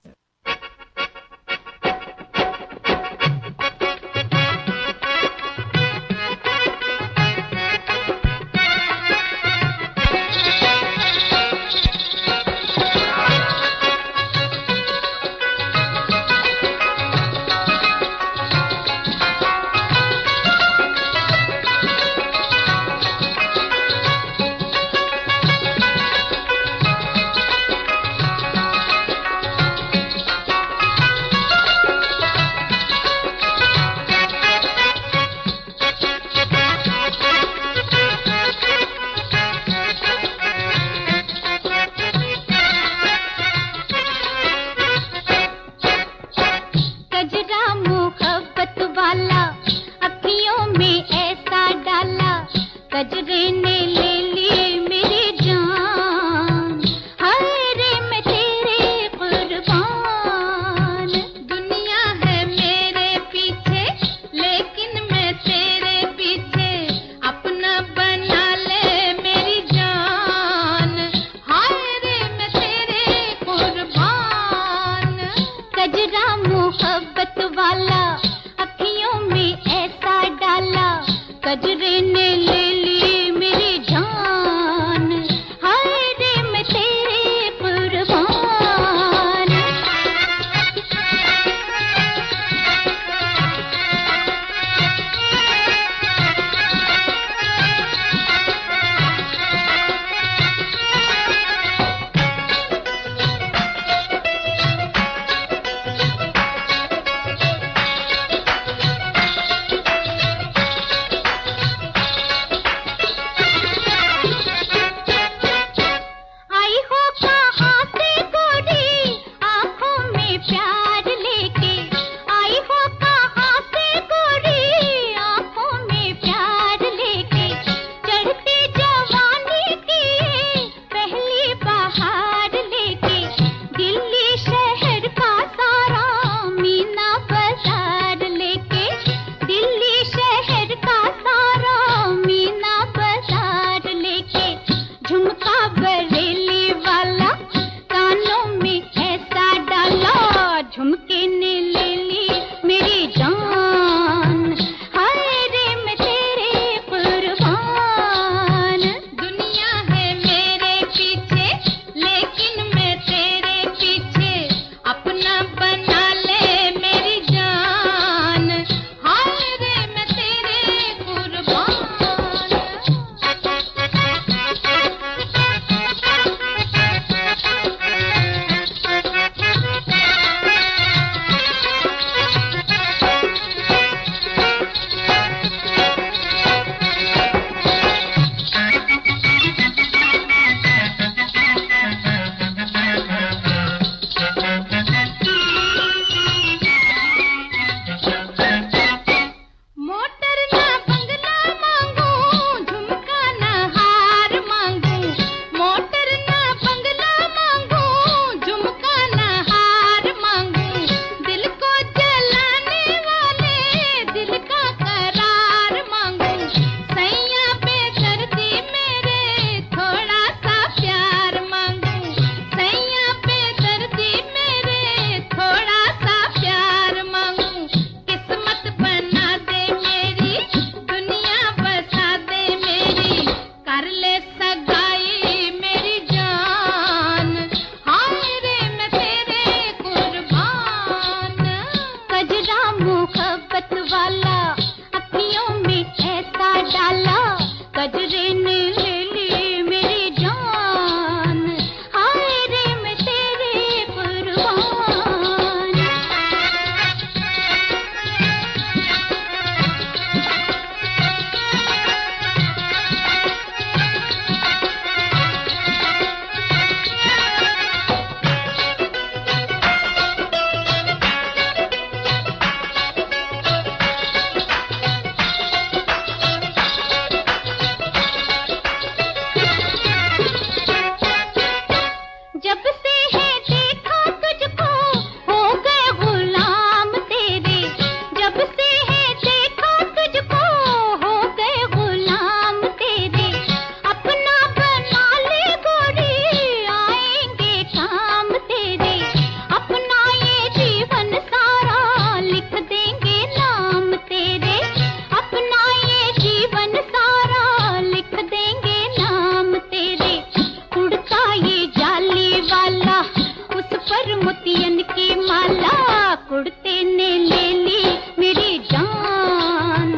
उड़ते ने ले ली मेरी जान,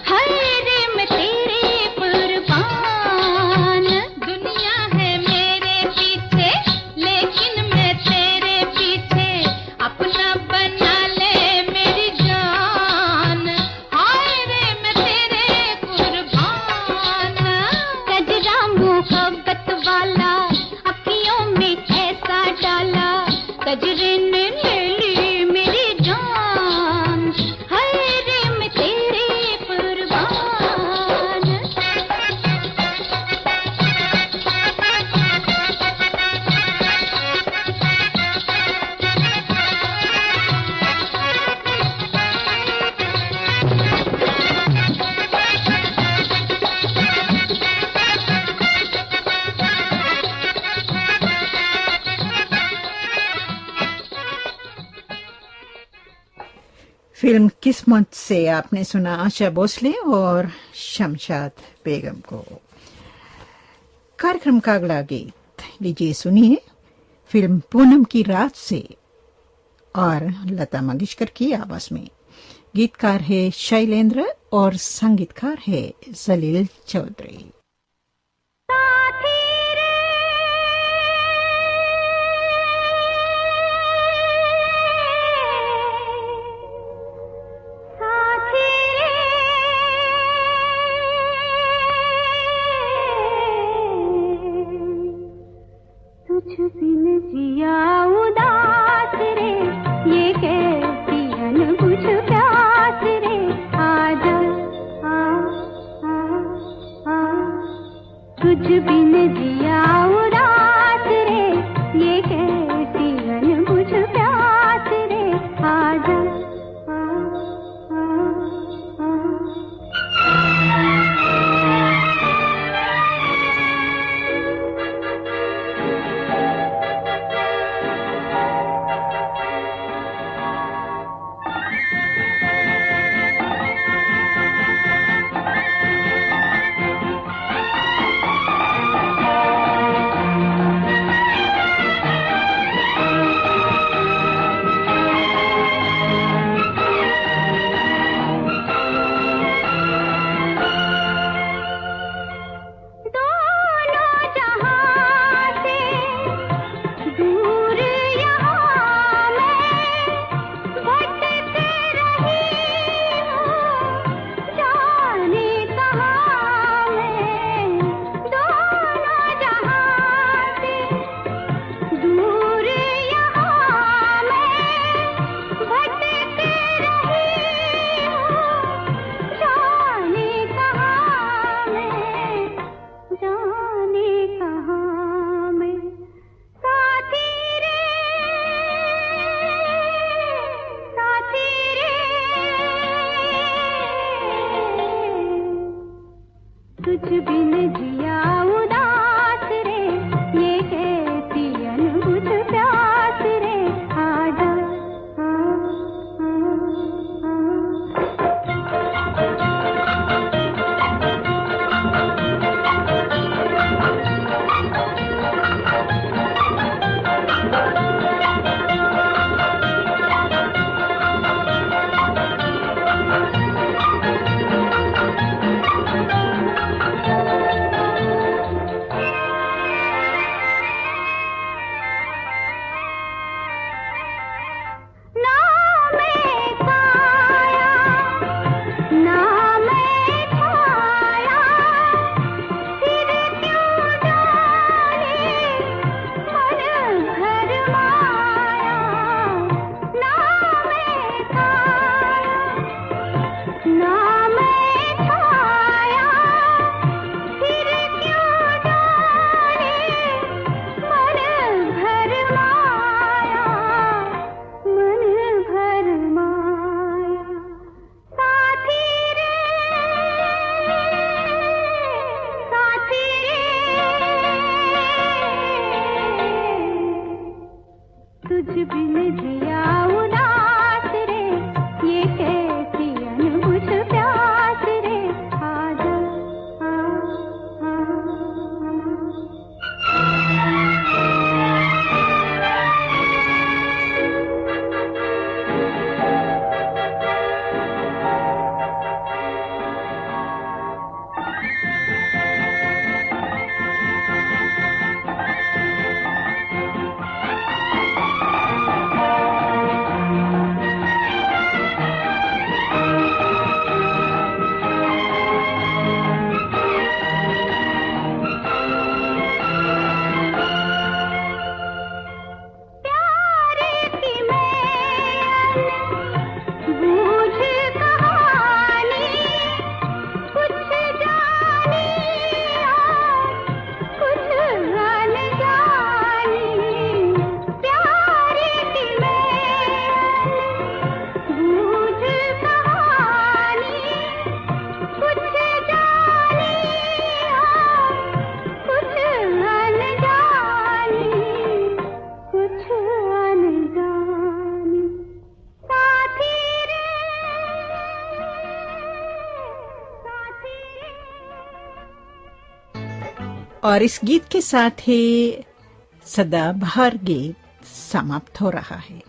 हाय रे मैं तेरे कुर्बान। दुनिया है मेरे पीछे लेकिन मैं तेरे पीछे, अपना बना ले मेरी जान, हाय रे मैं तेरे कुर्बान। गजरा मोहब्बत वाला अखियों में ऐसा डाला, गजरे ने ले ली मेरी जान, हाय रे मैं तेरे कुर्बान। फिल्म किस्मत से आपने सुना आशा भोसले और शमशाद बेगम को। कार्यक्रम का अगला गीत लीजिए सुनिए, फिल्म पूनम की रात से और लता मंगेशकर की आवाज में। गीतकार है शैलेंद्र और संगीतकार है जलील चौधरी। तुझ बिन जिया उदास रे, ये कैसी अनबुझ प्यास रे, आजा आ आ आ। तुझ बिन जिया उदास रे, ये कैसी अनबुझ प्यास रे, आजा आ आ आ। तुझ बिन जिया उदास रे, ये कैसी अनबुझ प्यास रे, आजा आ आ और इस गीत के साथ ही सदाबहार गीत समाप्त हो रहा है।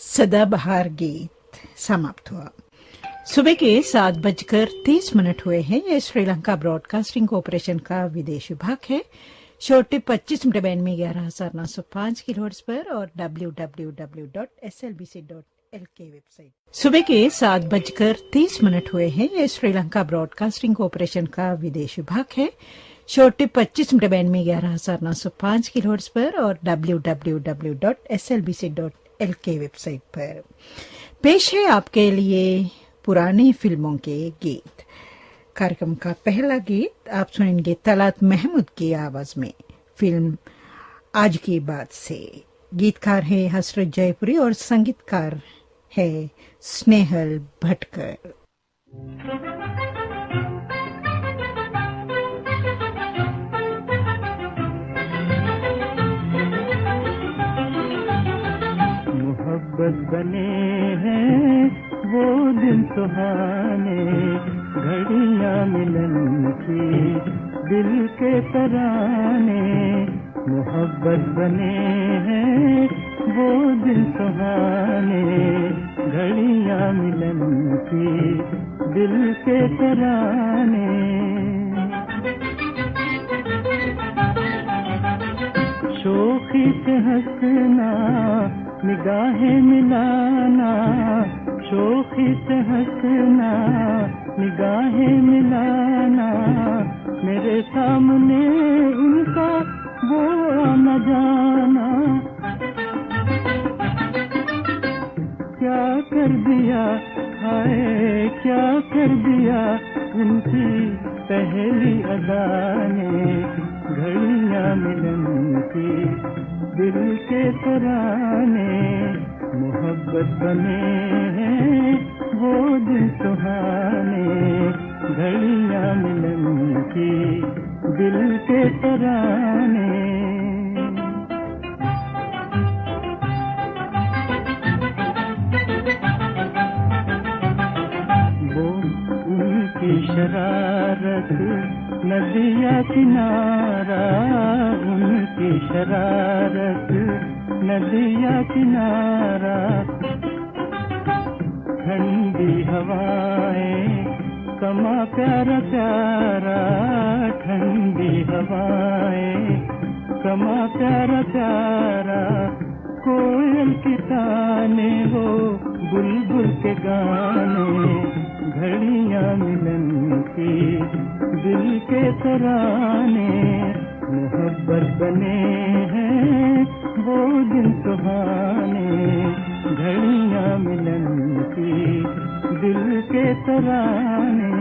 सदाबहार गीत समाप्त हुआ। सुबह के 7:30 हुए हैं। यह श्रीलंका ब्रॉडकास्टिंग कॉरपोरेशन का विदेश विभाग है। शॉर्ट 25 मीटर बैंड में 11,905 किलोहर्ट्ज पर और www.slbc.lk वेबसाइट। सुबह के 7:30 हुए हैं। यह श्रीलंका ब्रॉडकास्टिंग कॉरपोरेशन का विदेश विभाग है। शॉर्ट 25 मीटर बैंड में 11,905 किलोहर्ट्ज पर और www.slbc.lk वेबसाइट पर। पेश है आपके लिए पुरानी फिल्मों के गीत। कार्यक्रम का पहला गीत आप सुनेंगे तलात महमूद की आवाज में, फिल्म आज की बात से। गीतकार है हसरत जयपुरी और संगीतकार है स्नेहल भटकर। मोहब्बत बने हैं वो दिन सुहाने, घड़ियां मिलन की दिल के तराने। मोहब्बत बने हैं वो दिन सुहाने, घड़ियां मिलन की दिल के तराने। शोखी से हंसना निगाहें मिलाना, शोखी से हंसना निगाहें मिलाना। मेरे सामने उनका वो न जाना। क्या कर दिया हाय क्या कर दिया उनकी पहली अदा ने, घड़ियां मिलन की दिल के तराने। मोहब्बत बने हैं वो दिन सुहाने, घड़ियां मिलन की दिल के तराने। वो उनकी शरारत नदिया किनारा, उनकी शरारत नदिया किनारा। ठंडी हवाएं समा प्यारा प्यारा ठंडी हवाएं, समा प्यारा प्यारा कोयल के ताने हो बुलबुल के गाने, घड़ियां मिलन की दिल के तराने, मोहब्बत बने हैं वो दिन सुहाने, घड़ियां मिलन की दिल के तराने।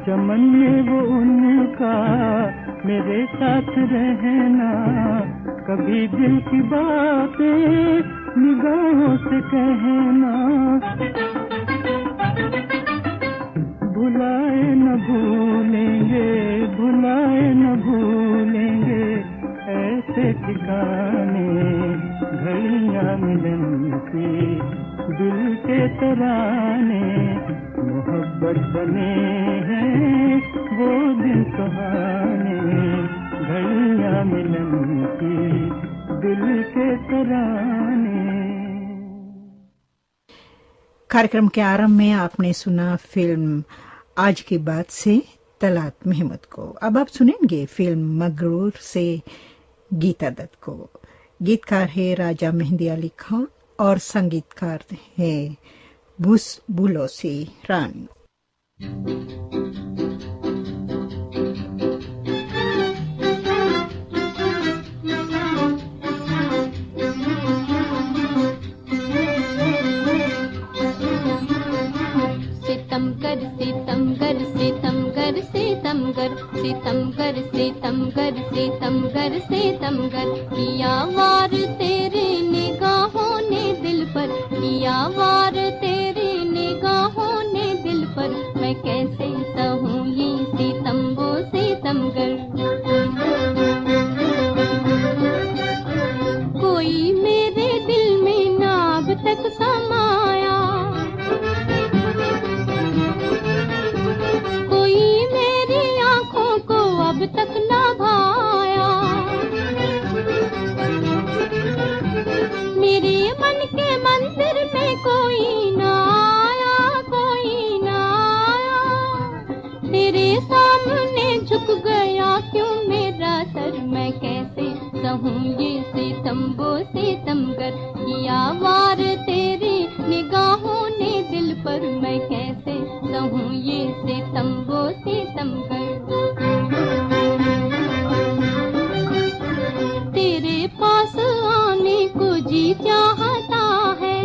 चमन में वो उनका मेरे साथ रहना, कभी दिल की बातें निगाहों से कहना, भुलाए न भूलेंगे, भुलाए न भूलेंगे ऐसे ठिकाने, घड़ियां मिलन की दिल के तराने, मोहब्बत बने हैं वो दिन सुहाने, घड़ियां मिलन की दिल के तराने। कार्यक्रम के आरंभ में आपने सुना फिल्म आज की बात से तलात महमूद को। अब आप सुनेंगे फिल्म मगरूर से गीता दत्त को। गीतकार है राजा मेहंदी अली खान और संगीतकार है बुलोसी रानी। सितमगर सितमगर सितमगर सितमगर किया वार तेरे निगाहों ने दिल पर, किया वार तेरे निगाहों ने दिल पर, मैं कैसे सहूं ये सितम्बो सितमगर। कोई मेरे दिल में ना अब तक समाया, अब तक ना भाया, मेरे मन के मंदिर में कोई ना आया, कोई ना आया, तेरे सामने झुक गया क्यों मेरा सर, मैं कैसे सहूं ये सितम्बो सितमगर। किया वार तेरे निगाहों ने दिल पर, मैं कैसे सहूं ये सितम्बो सितमगर। तेरे पास आने को जी चाहता है,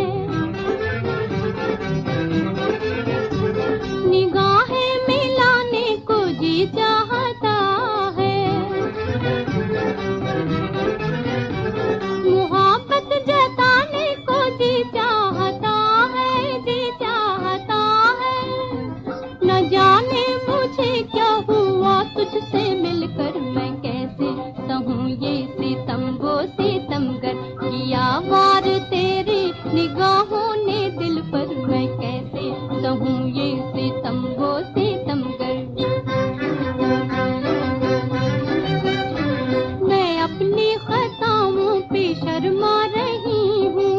निगाहें मिलाने को जी चाहता है, मोहब्बत जताने को जी चाहता है, जी चाहता है। न जाने मुझे क्या हुआ तुझसे मिलकर, मैं कैसे सहूं ये सितम्बो सितमगर। किया वार तेरे निगाहों ने दिल पर, मैं कैसे सहूं ये सितम्बो सितमगर। मैं अपनी खताओं पे शर्मा रही हूँ,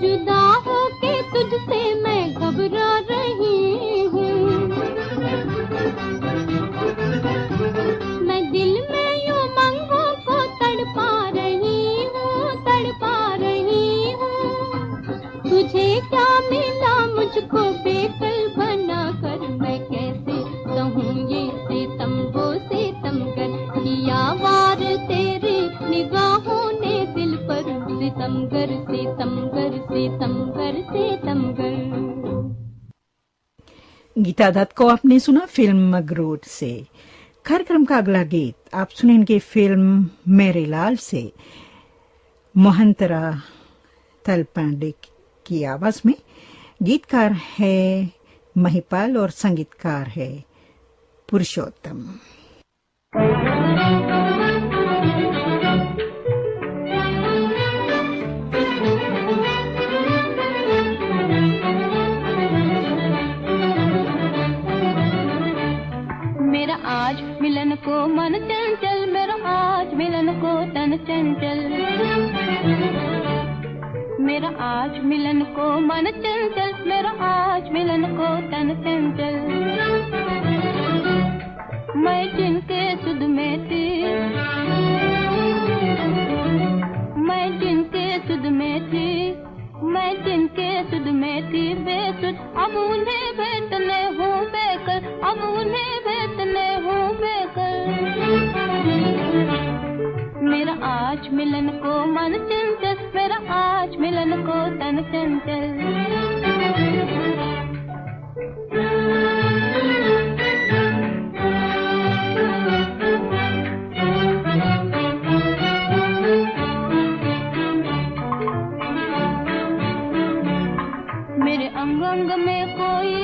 जुदा होके तुझसे मैं घबरा रही हूँ, मैं दिल में यूं मंगों को तड़पा रही हूँ, तड़पा रही हूँ। तुझे क्या मिला मुझको बेकल बना कर, मैं कैसे सहूं ये सितम्बो सितमगर। किया वार तेरे निगाहों ने दिल पर, सितमगर सितमगर सितमगर सितमगर। गीता दत्त को आपने सुना फिल्म मगरूर से। कार्यक्रम का अगला गीत आप सुनेंगे फिल्म मेरे लाल से मोहंतरा तलपांडे की आवाज में। गीतकार है महिपाल और संगीतकार है पुरुषोत्तम। मेरा आज मिलन को मन चंचल, मेरा आज मिलन को तन चंचल। मेरा आज मिलन को मन चंचल, मेरा आज मिलन को तन चंचल। मैं जिनके सुध में थी, मैं जिनके सुध में थी, मैं जिनके सुध में थी बेसुध, अब उन्हें भेटने हूँ बेकर, अब उन्हें भेटने हूँ बेकर। मेरा आज मिलन को मन चंचल, मेरा आज मिलन को तन चंचल। मेरे अंग अंग में कोई,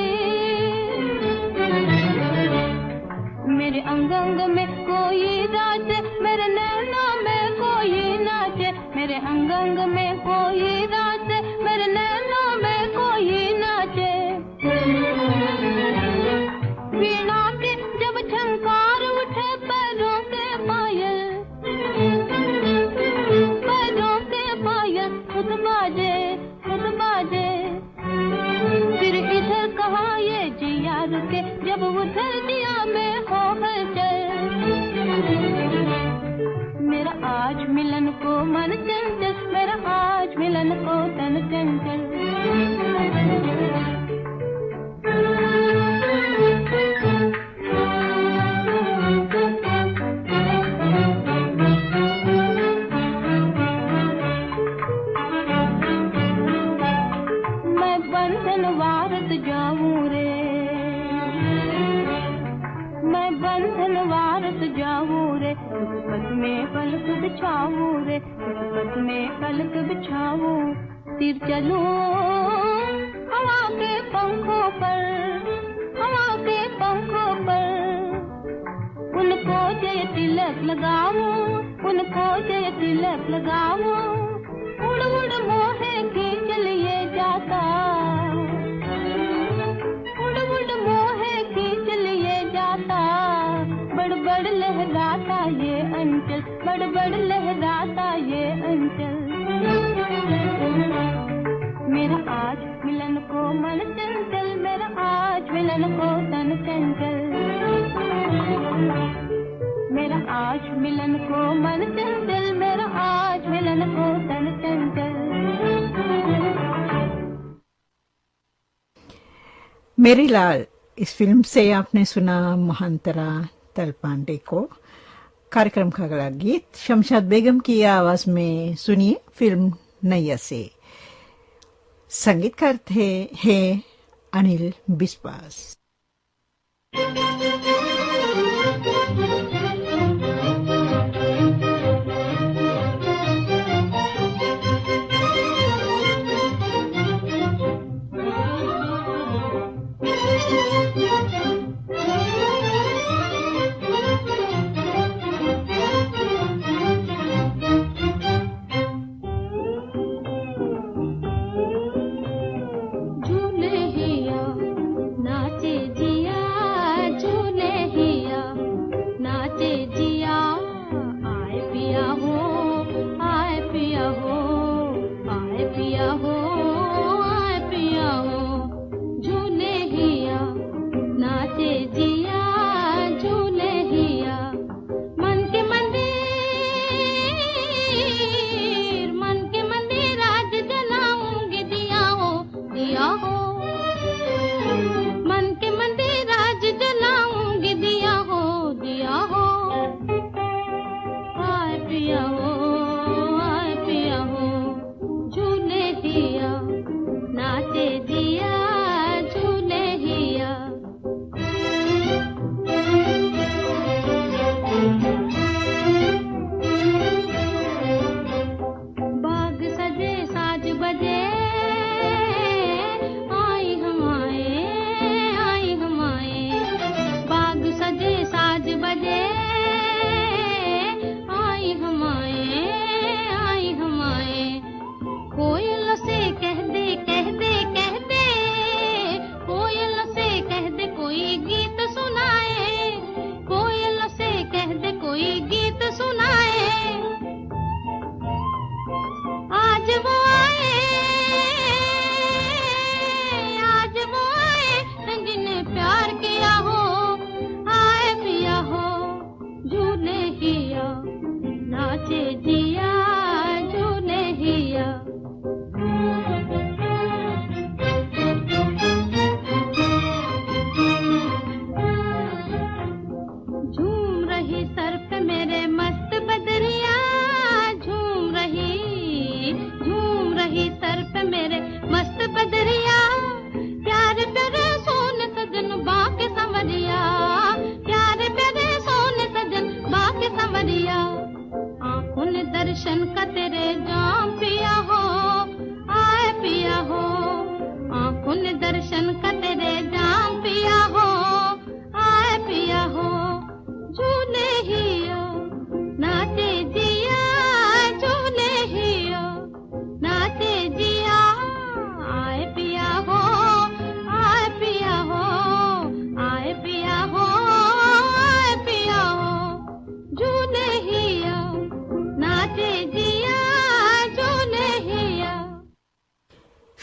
मेरे अंग अंग में कोई राज, मेरे नैनों में कोई नाचे। मेरे अंग अंग में कोई राज, मेरे नैनों में कोई नाचे। वीणा की जब झंकार उठे पैरों के पायल, पैरों के पायल खुद बाजे, खुद बाजे। फिर इधर कहाँ ये जिया रुके, जब उधर दिया में हो हलचल। मेरा आज मिलन को मन चंचल, मेरा आज मिलन को तन चंचल। मैं बंधन वारत जाऊं रे, मैं बंधन वारत जाऊं रे। किस्मत में पलक बिछाऊं रे, किस्मत में पलक बिछाऊं। सिर चलूं हवा के पंखों पर, हवा के पंखों पर। उनको जय तिलक लगाऊं, उनको जय तिलक लगाऊं। उड़ उड़ मोहे खींच लिए जाता, उड़ उड़ मोहे खींच लिए जाता। बड़ बड़ लहराता ये अंचल, बड़ बड़ लहराता ये अंचल। मेरा आज मिलन को मन चंचल, मेरा आज मिलन को तन चंचल। मेरा आज मिलन को मन चंचल, मेरा आज मिलन को तन चंचल। मेरी लाल, इस फिल्म से आपने सुना मोहंतरा तलपांडे को। कार्यक्रम का अगला गीत शमशाद बेगम की आवाज में सुनिए, फिल्म नैया से। संगीतकार हैं अनिल बिस्वास। झूले हिया नाचे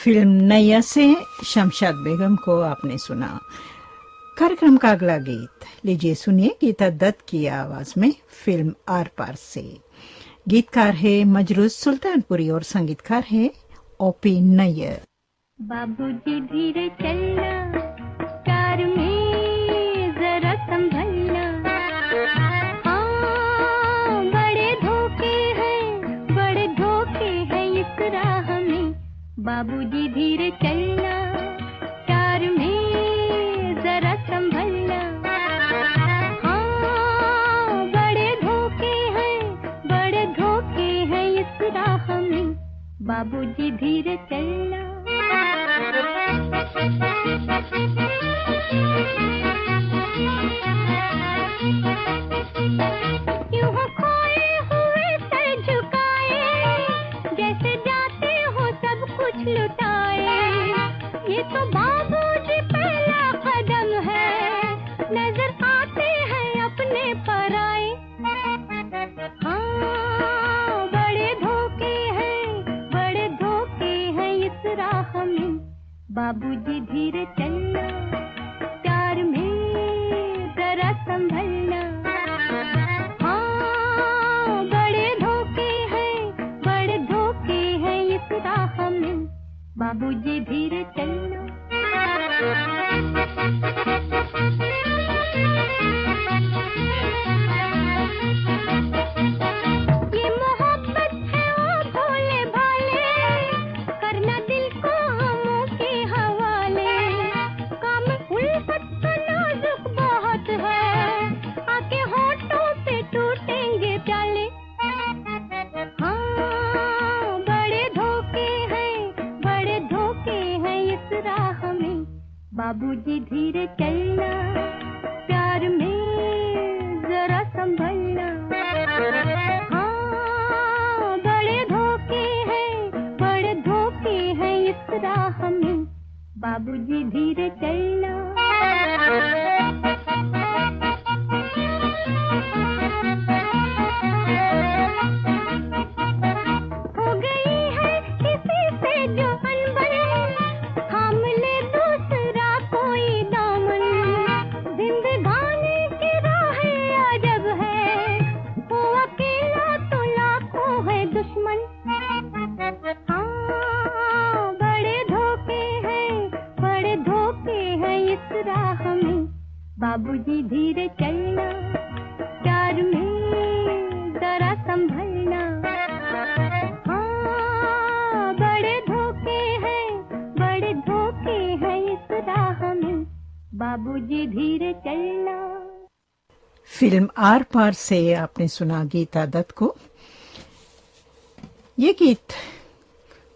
फिल्म नैया से शमशाद बेगम को आपने सुना। कार्यक्रम का अगला गीत लीजिए सुनिए गीता दत्त की आवाज में फिल्म आर पार से। गीतकार है मजरूज सुल्तानपुरी और संगीतकार है ओपी नैयर। बाबूजी धीरे चलना, कार में जरा संभलना, हाँ बड़े धोखे हैं इस राह में। बाबूजी धीरे चलना, कार में जरा संभलना, हाँ बड़े धोखे हैं इस राह में। बाबूजी धीरे चलना। यूं हो खोए हुए सर झुकाए, जैसे जाते हो सब कुछ लुटाए। ये तो बाबूजी पहला कदम है, नजर आते हैं अपने पराए। हाँ बड़े धोखे हैं इस राह में। बाबूजी धीरे चलना, प्यार में जरा संभलना, हाँ बड़े धोखे हैं इस राह में। बाबूजी धीरे चलना। ये मोहब्बत है ओ भोले भाले, करना दिल को हमों के हवाले। काम उल्फत का नाजुक बहुत है, आके होठों पे टूटेंगे प्याले। हाँ बड़े धोखे हैं इस राह में। बाबूजी धीरे चलना, प्यार में जरा संभलना, हाँ बड़े धोखे हैं इस राह में। बाबूजी धीरे चलना। हो गई है किसी से जो अनबन, थाम ले दूसरा कोई दामन। जिंदगानी की राह अजब है, वो अकेला तो लाखों है दुश्मन। हाँ बड़े धोखे हैं इस राह में। बाबूजी धीरे चलना, प्यार में जरा संभलना, हाँ बड़े धोखे हैं इस राह में। बाबूजी धीरे चलना। फिल्म आर पार से आपने सुना गीता दत्त को। ये गीत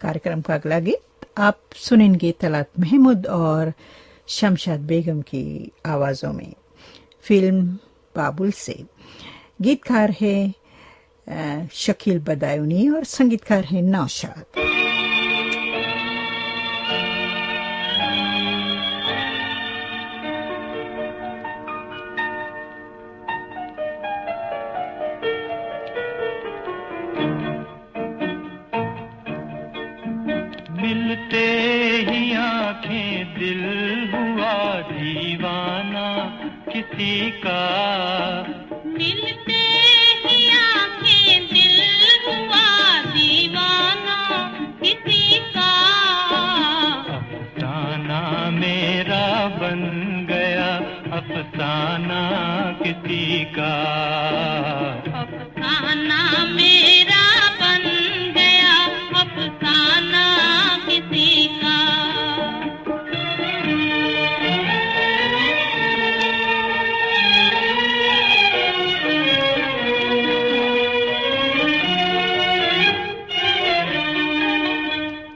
कार्यक्रम का अगला गीत आप सुनेंगे तलात महमूद और शमशाद बेगम की आवाजों में फिल्म बाबुल से। गीतकार है शकील बदायूनी और संगीतकार है नौशाद। मिलते ही आंखें दिल हुआ दीवाना किसी का। मिलते ही आंखें दिल हुआ दीवाना किसी का। अफसाना मेरा बन गया अफसाना किसी का। अफसाना मेरा बन गया अफसाना किसी का।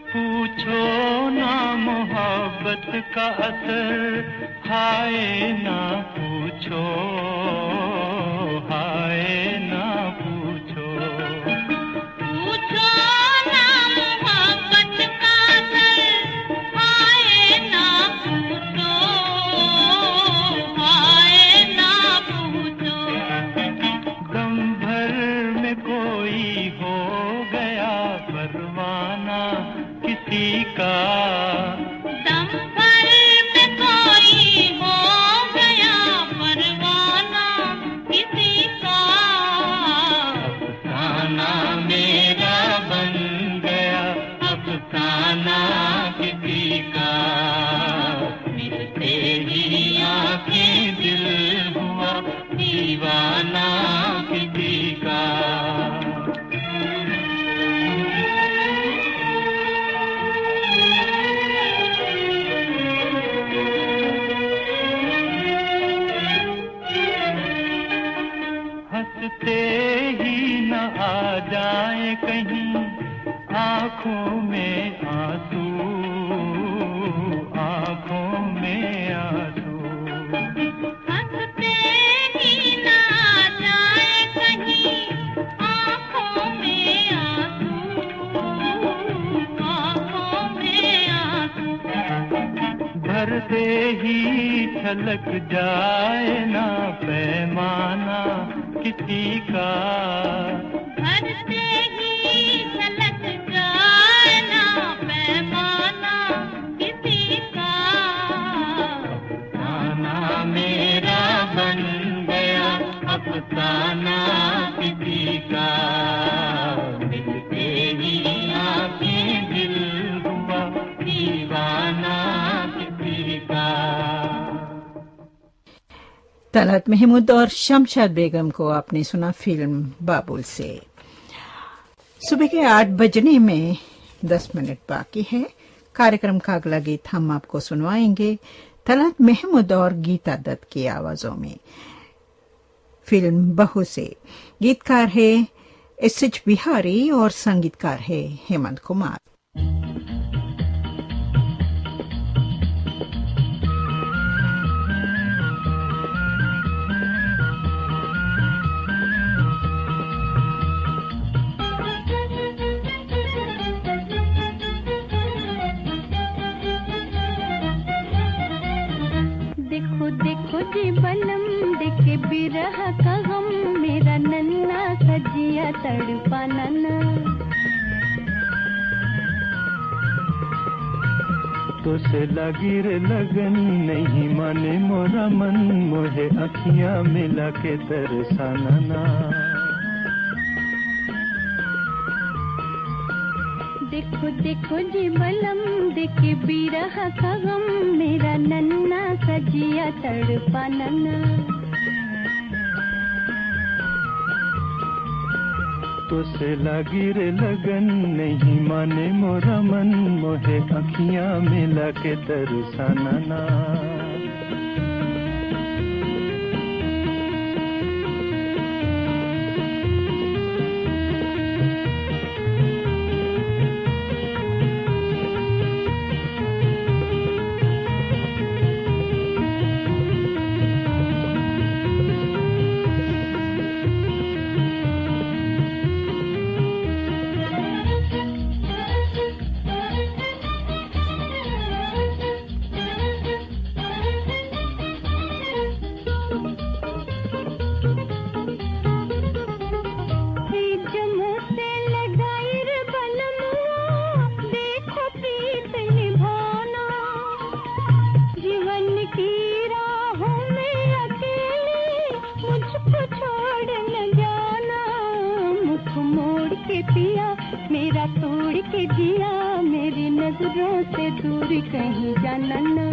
पूछो ना मोहब्बत का असर, हाय ना पूछो, हाय ना पूछो। दीवाना किसी का। हंसते ही न आ जाए कहीं आँखों में आंसू, आँखों में आंसू। हंसते ही ना जाए कहीं आँखों में आंसू, आँखों में आंसू। भरते ही छलक जाए ना पैमाना किसी का। भरते ही छलक जाए ना पैमाना किसी का। अफसाना मेरा बन गया अफसाना किसी का। मिलते ही आंखें दिल हुआ दीवाना किसी का। तलत महमूद और शमशाद बेगम को आपने सुना फिल्म बाबुल से। सुबह के 8 बजने में 10 मिनट बाकी है। कार्यक्रम का अगला गीत हम आपको सुनवाएंगे तलत महमूद और गीता दत्त की आवाजों में, फिल्म बहू से। गीतकार है एस.एच. बिहारी और संगीतकार है हेमंत कुमार। देखो देखो जी बलम देखे बिरह का गम, मेरा नन्ना सजिया तड़पा नन्ना। तो से लगी रे लगन नहीं माने मोरा मन, मोहे अखियां मिला के तरसाना ना। देखो देखो जी बलम देखे बिरह का गम, मेरा नन्ना सजिया तड़पा नन्ना। तो से लगी रे लगन नहीं माने मोरा मन, मोहे अखियां मिला के तरसाना ना। मेरा तोड़ के जिया मेरी नजरों से दूर कहीं जाना ना।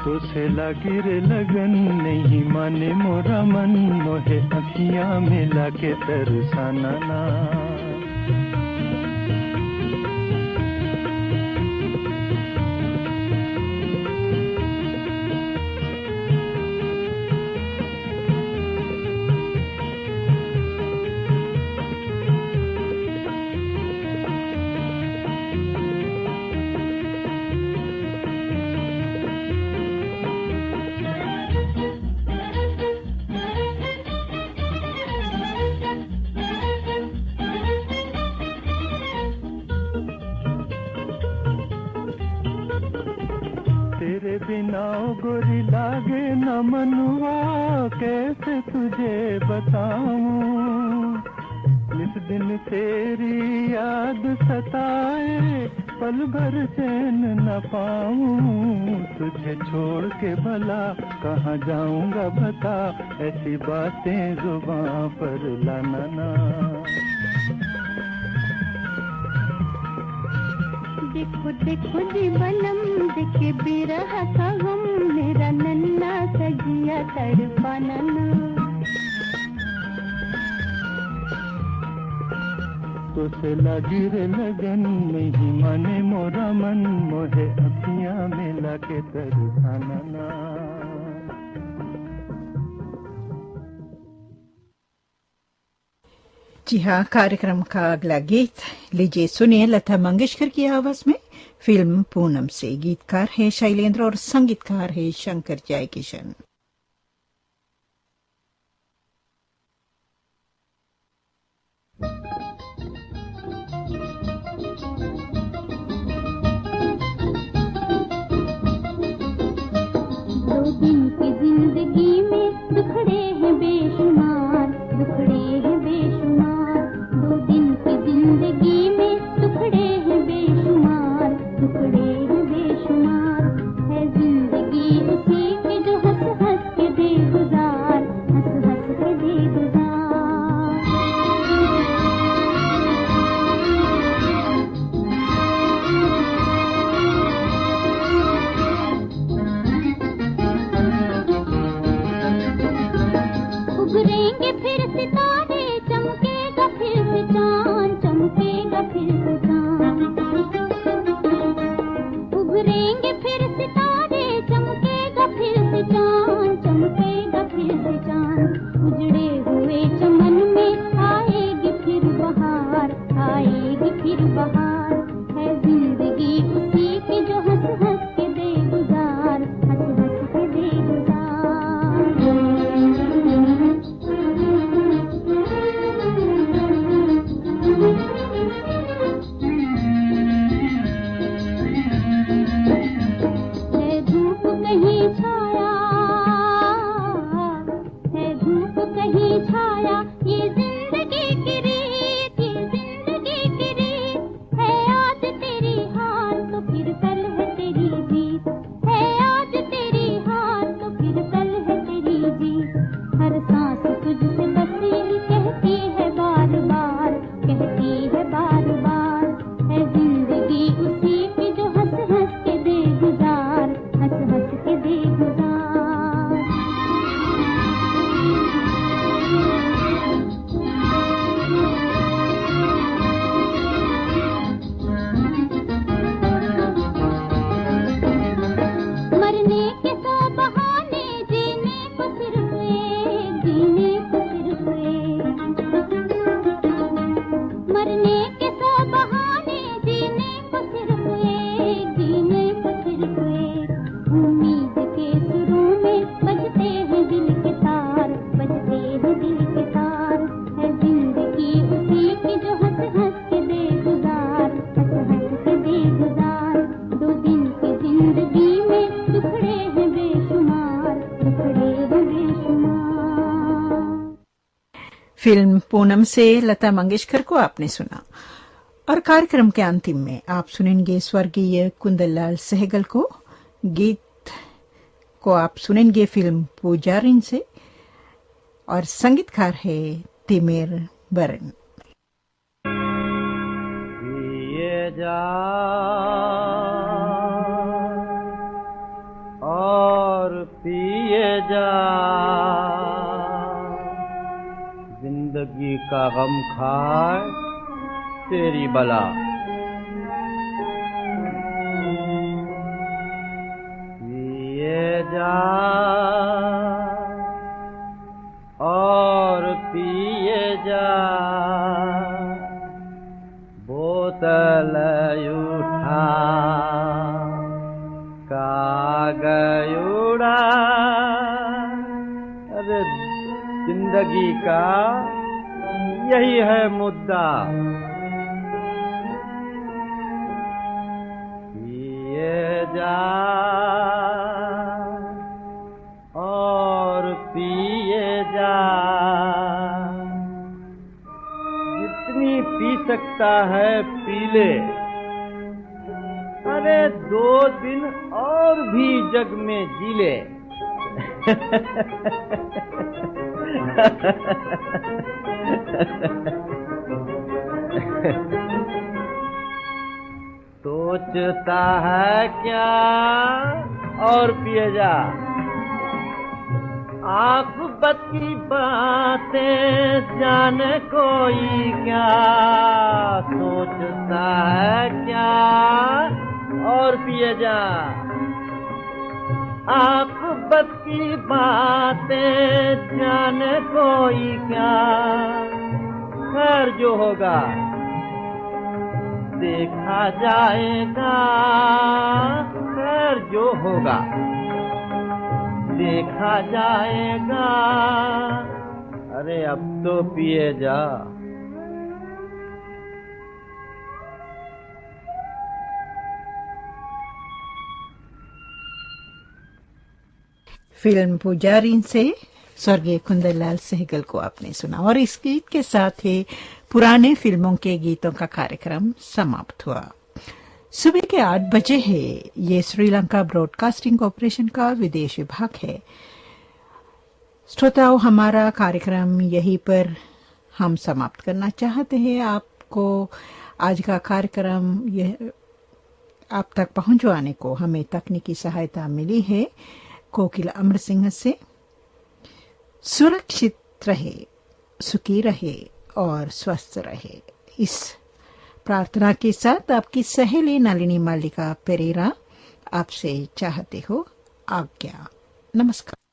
तो से लगी रे लगन नहीं माने मोरा मन, मोहे अखियां मिला के तरसाना ना। तेरे बिना गोरी लागे न मनुआ, कैसे तुझे बताऊं। नित दिन तेरी याद सताए, पल भर चैन न पाऊं। तुझे छोड़ के भला कहाँ जाऊंगा बता, ऐसी बातें जुबां पर लाना ना। देखो देखो जी बलम देखे बिरह का गम, मेरा नन्ना सजिया तड़पा नन्ना। तुसे लगी रे लगन नहीं माने मोरा मन मोहे अखियां मिला के तरसाना ना। जी हाँ, कार्यक्रम का अगला गीत लीजिए सुनिए लता मंगेशकर की आवाज में, फिल्म पूनम से। गीतकार है शैलेंद्र और संगीतकार है शंकर जयकिशन। दो दिन की जिंदगी में दुखड़े हैं बेशुमार, दुखड़े हैं बेशुमार। दो दिन की जिंदगी में दुखड़े हैं बेशुमार, दुखड़े हैं बेशुमार। है जिंदगी उसी की जो हंस हंस के दे गुजार, हंस हंस के दे गुजार। उभरेंगे फिर सितारे, चमकेगा फिर से चांद, चमकेगा फिर से चांद। उभरेंगे फिर सितारे, चमकेगा फिर से चांद, चमकेगा फिर से चांद। उजड़े हुए चमन में आएगी फिर बहार, आएगी फिर बहार। है जिंदगी उसी की जो हंस हंस के दे गुजार, हंस हंस के दे गुजार। है धूप कहीं छाया, है धूप कहीं छाया, ये जिंदगी की रीत, ये जिंदगी की रीत। है आज तेरी हार तो फिर कल है तेरी जीत, है आज तेरी हार तो फिर कल है तेरी जीत। हर सांस तुझसे बस यही कहती है बार बार, कहती है बार बार। है जिंदगी उसी की जो हंस हंस के दे गुजार, हंस हंस के दे गुजार। मरने के सौ बहाने, जीने को सिर्फ एक, जीने को सिर्फ एक। मरने के सौ बहाने, जीने को सिर्फ एक, जीने को सिर्फ एक। उम्मीद के सुरों में बजते हैं दिल के तार, बजते हैं दिल के तार। है जिंदगी उसी की जो हंस हंस के दे गुजार, हंस हंस के दे गुजार। दो दिन की जिंदगी में दुखड़े हैं बेशुमार, दुखड़े हैं बेशुमार। फिल्म पूनम से लता मंगेशकर को आपने सुना। और कार्यक्रम के अंतिम में आप सुनेंगे स्वर्गीय कुंदनलाल सहगल को। गीत को आप सुनेंगे फिल्म पूजारिन से और संगीतकार है तिमिर बरन। पिए जा और पिए जा, जिंदगी का गम खाए तेरी बला। पिए जा और पिए जा, बोतल उठा कागज उड़ा। अरे जिंदगी का यही है मुद्दा। पिए जा और पिए जा, जितनी पी सकता है पी ले। अरे 2 दिन और भी जग में जी ले। सोचता है क्या और पिए जा। आक़िबत की बातें जाने कोई क्या सोचता है क्या, और पिए जा। आक़िबत की बातें जाने कोई क्या, खैर जो होगा देखा जाएगा, खैर जो होगा देखा जाएगा। अरे अब तो पिए जा। फिल्म पुजारी से स्वर्गीय कुंदनलाल सहगल को आपने सुना और इस गीत के साथ ही पुराने फिल्मों के गीतों का कार्यक्रम समाप्त हुआ। सुबह के 8 बजे है। ये श्रीलंका ब्रॉडकास्टिंग कॉरपोरेशन का विदेश विभाग है। श्रोताओं, हमारा कार्यक्रम यहीं पर हम समाप्त करना चाहते हैं। आपको आज का कार्यक्रम आप तक पहुंचवाने को हमें तकनीकी सहायता मिली है कोकिल अमर सिंह से। सुरक्षित रहे, सुखी रहे और स्वस्थ रहे, इस प्रार्थना के साथ आपकी सहेली नलिनी मालिका पेरेरा आपसे चाहते हो आज्ञा। नमस्कार।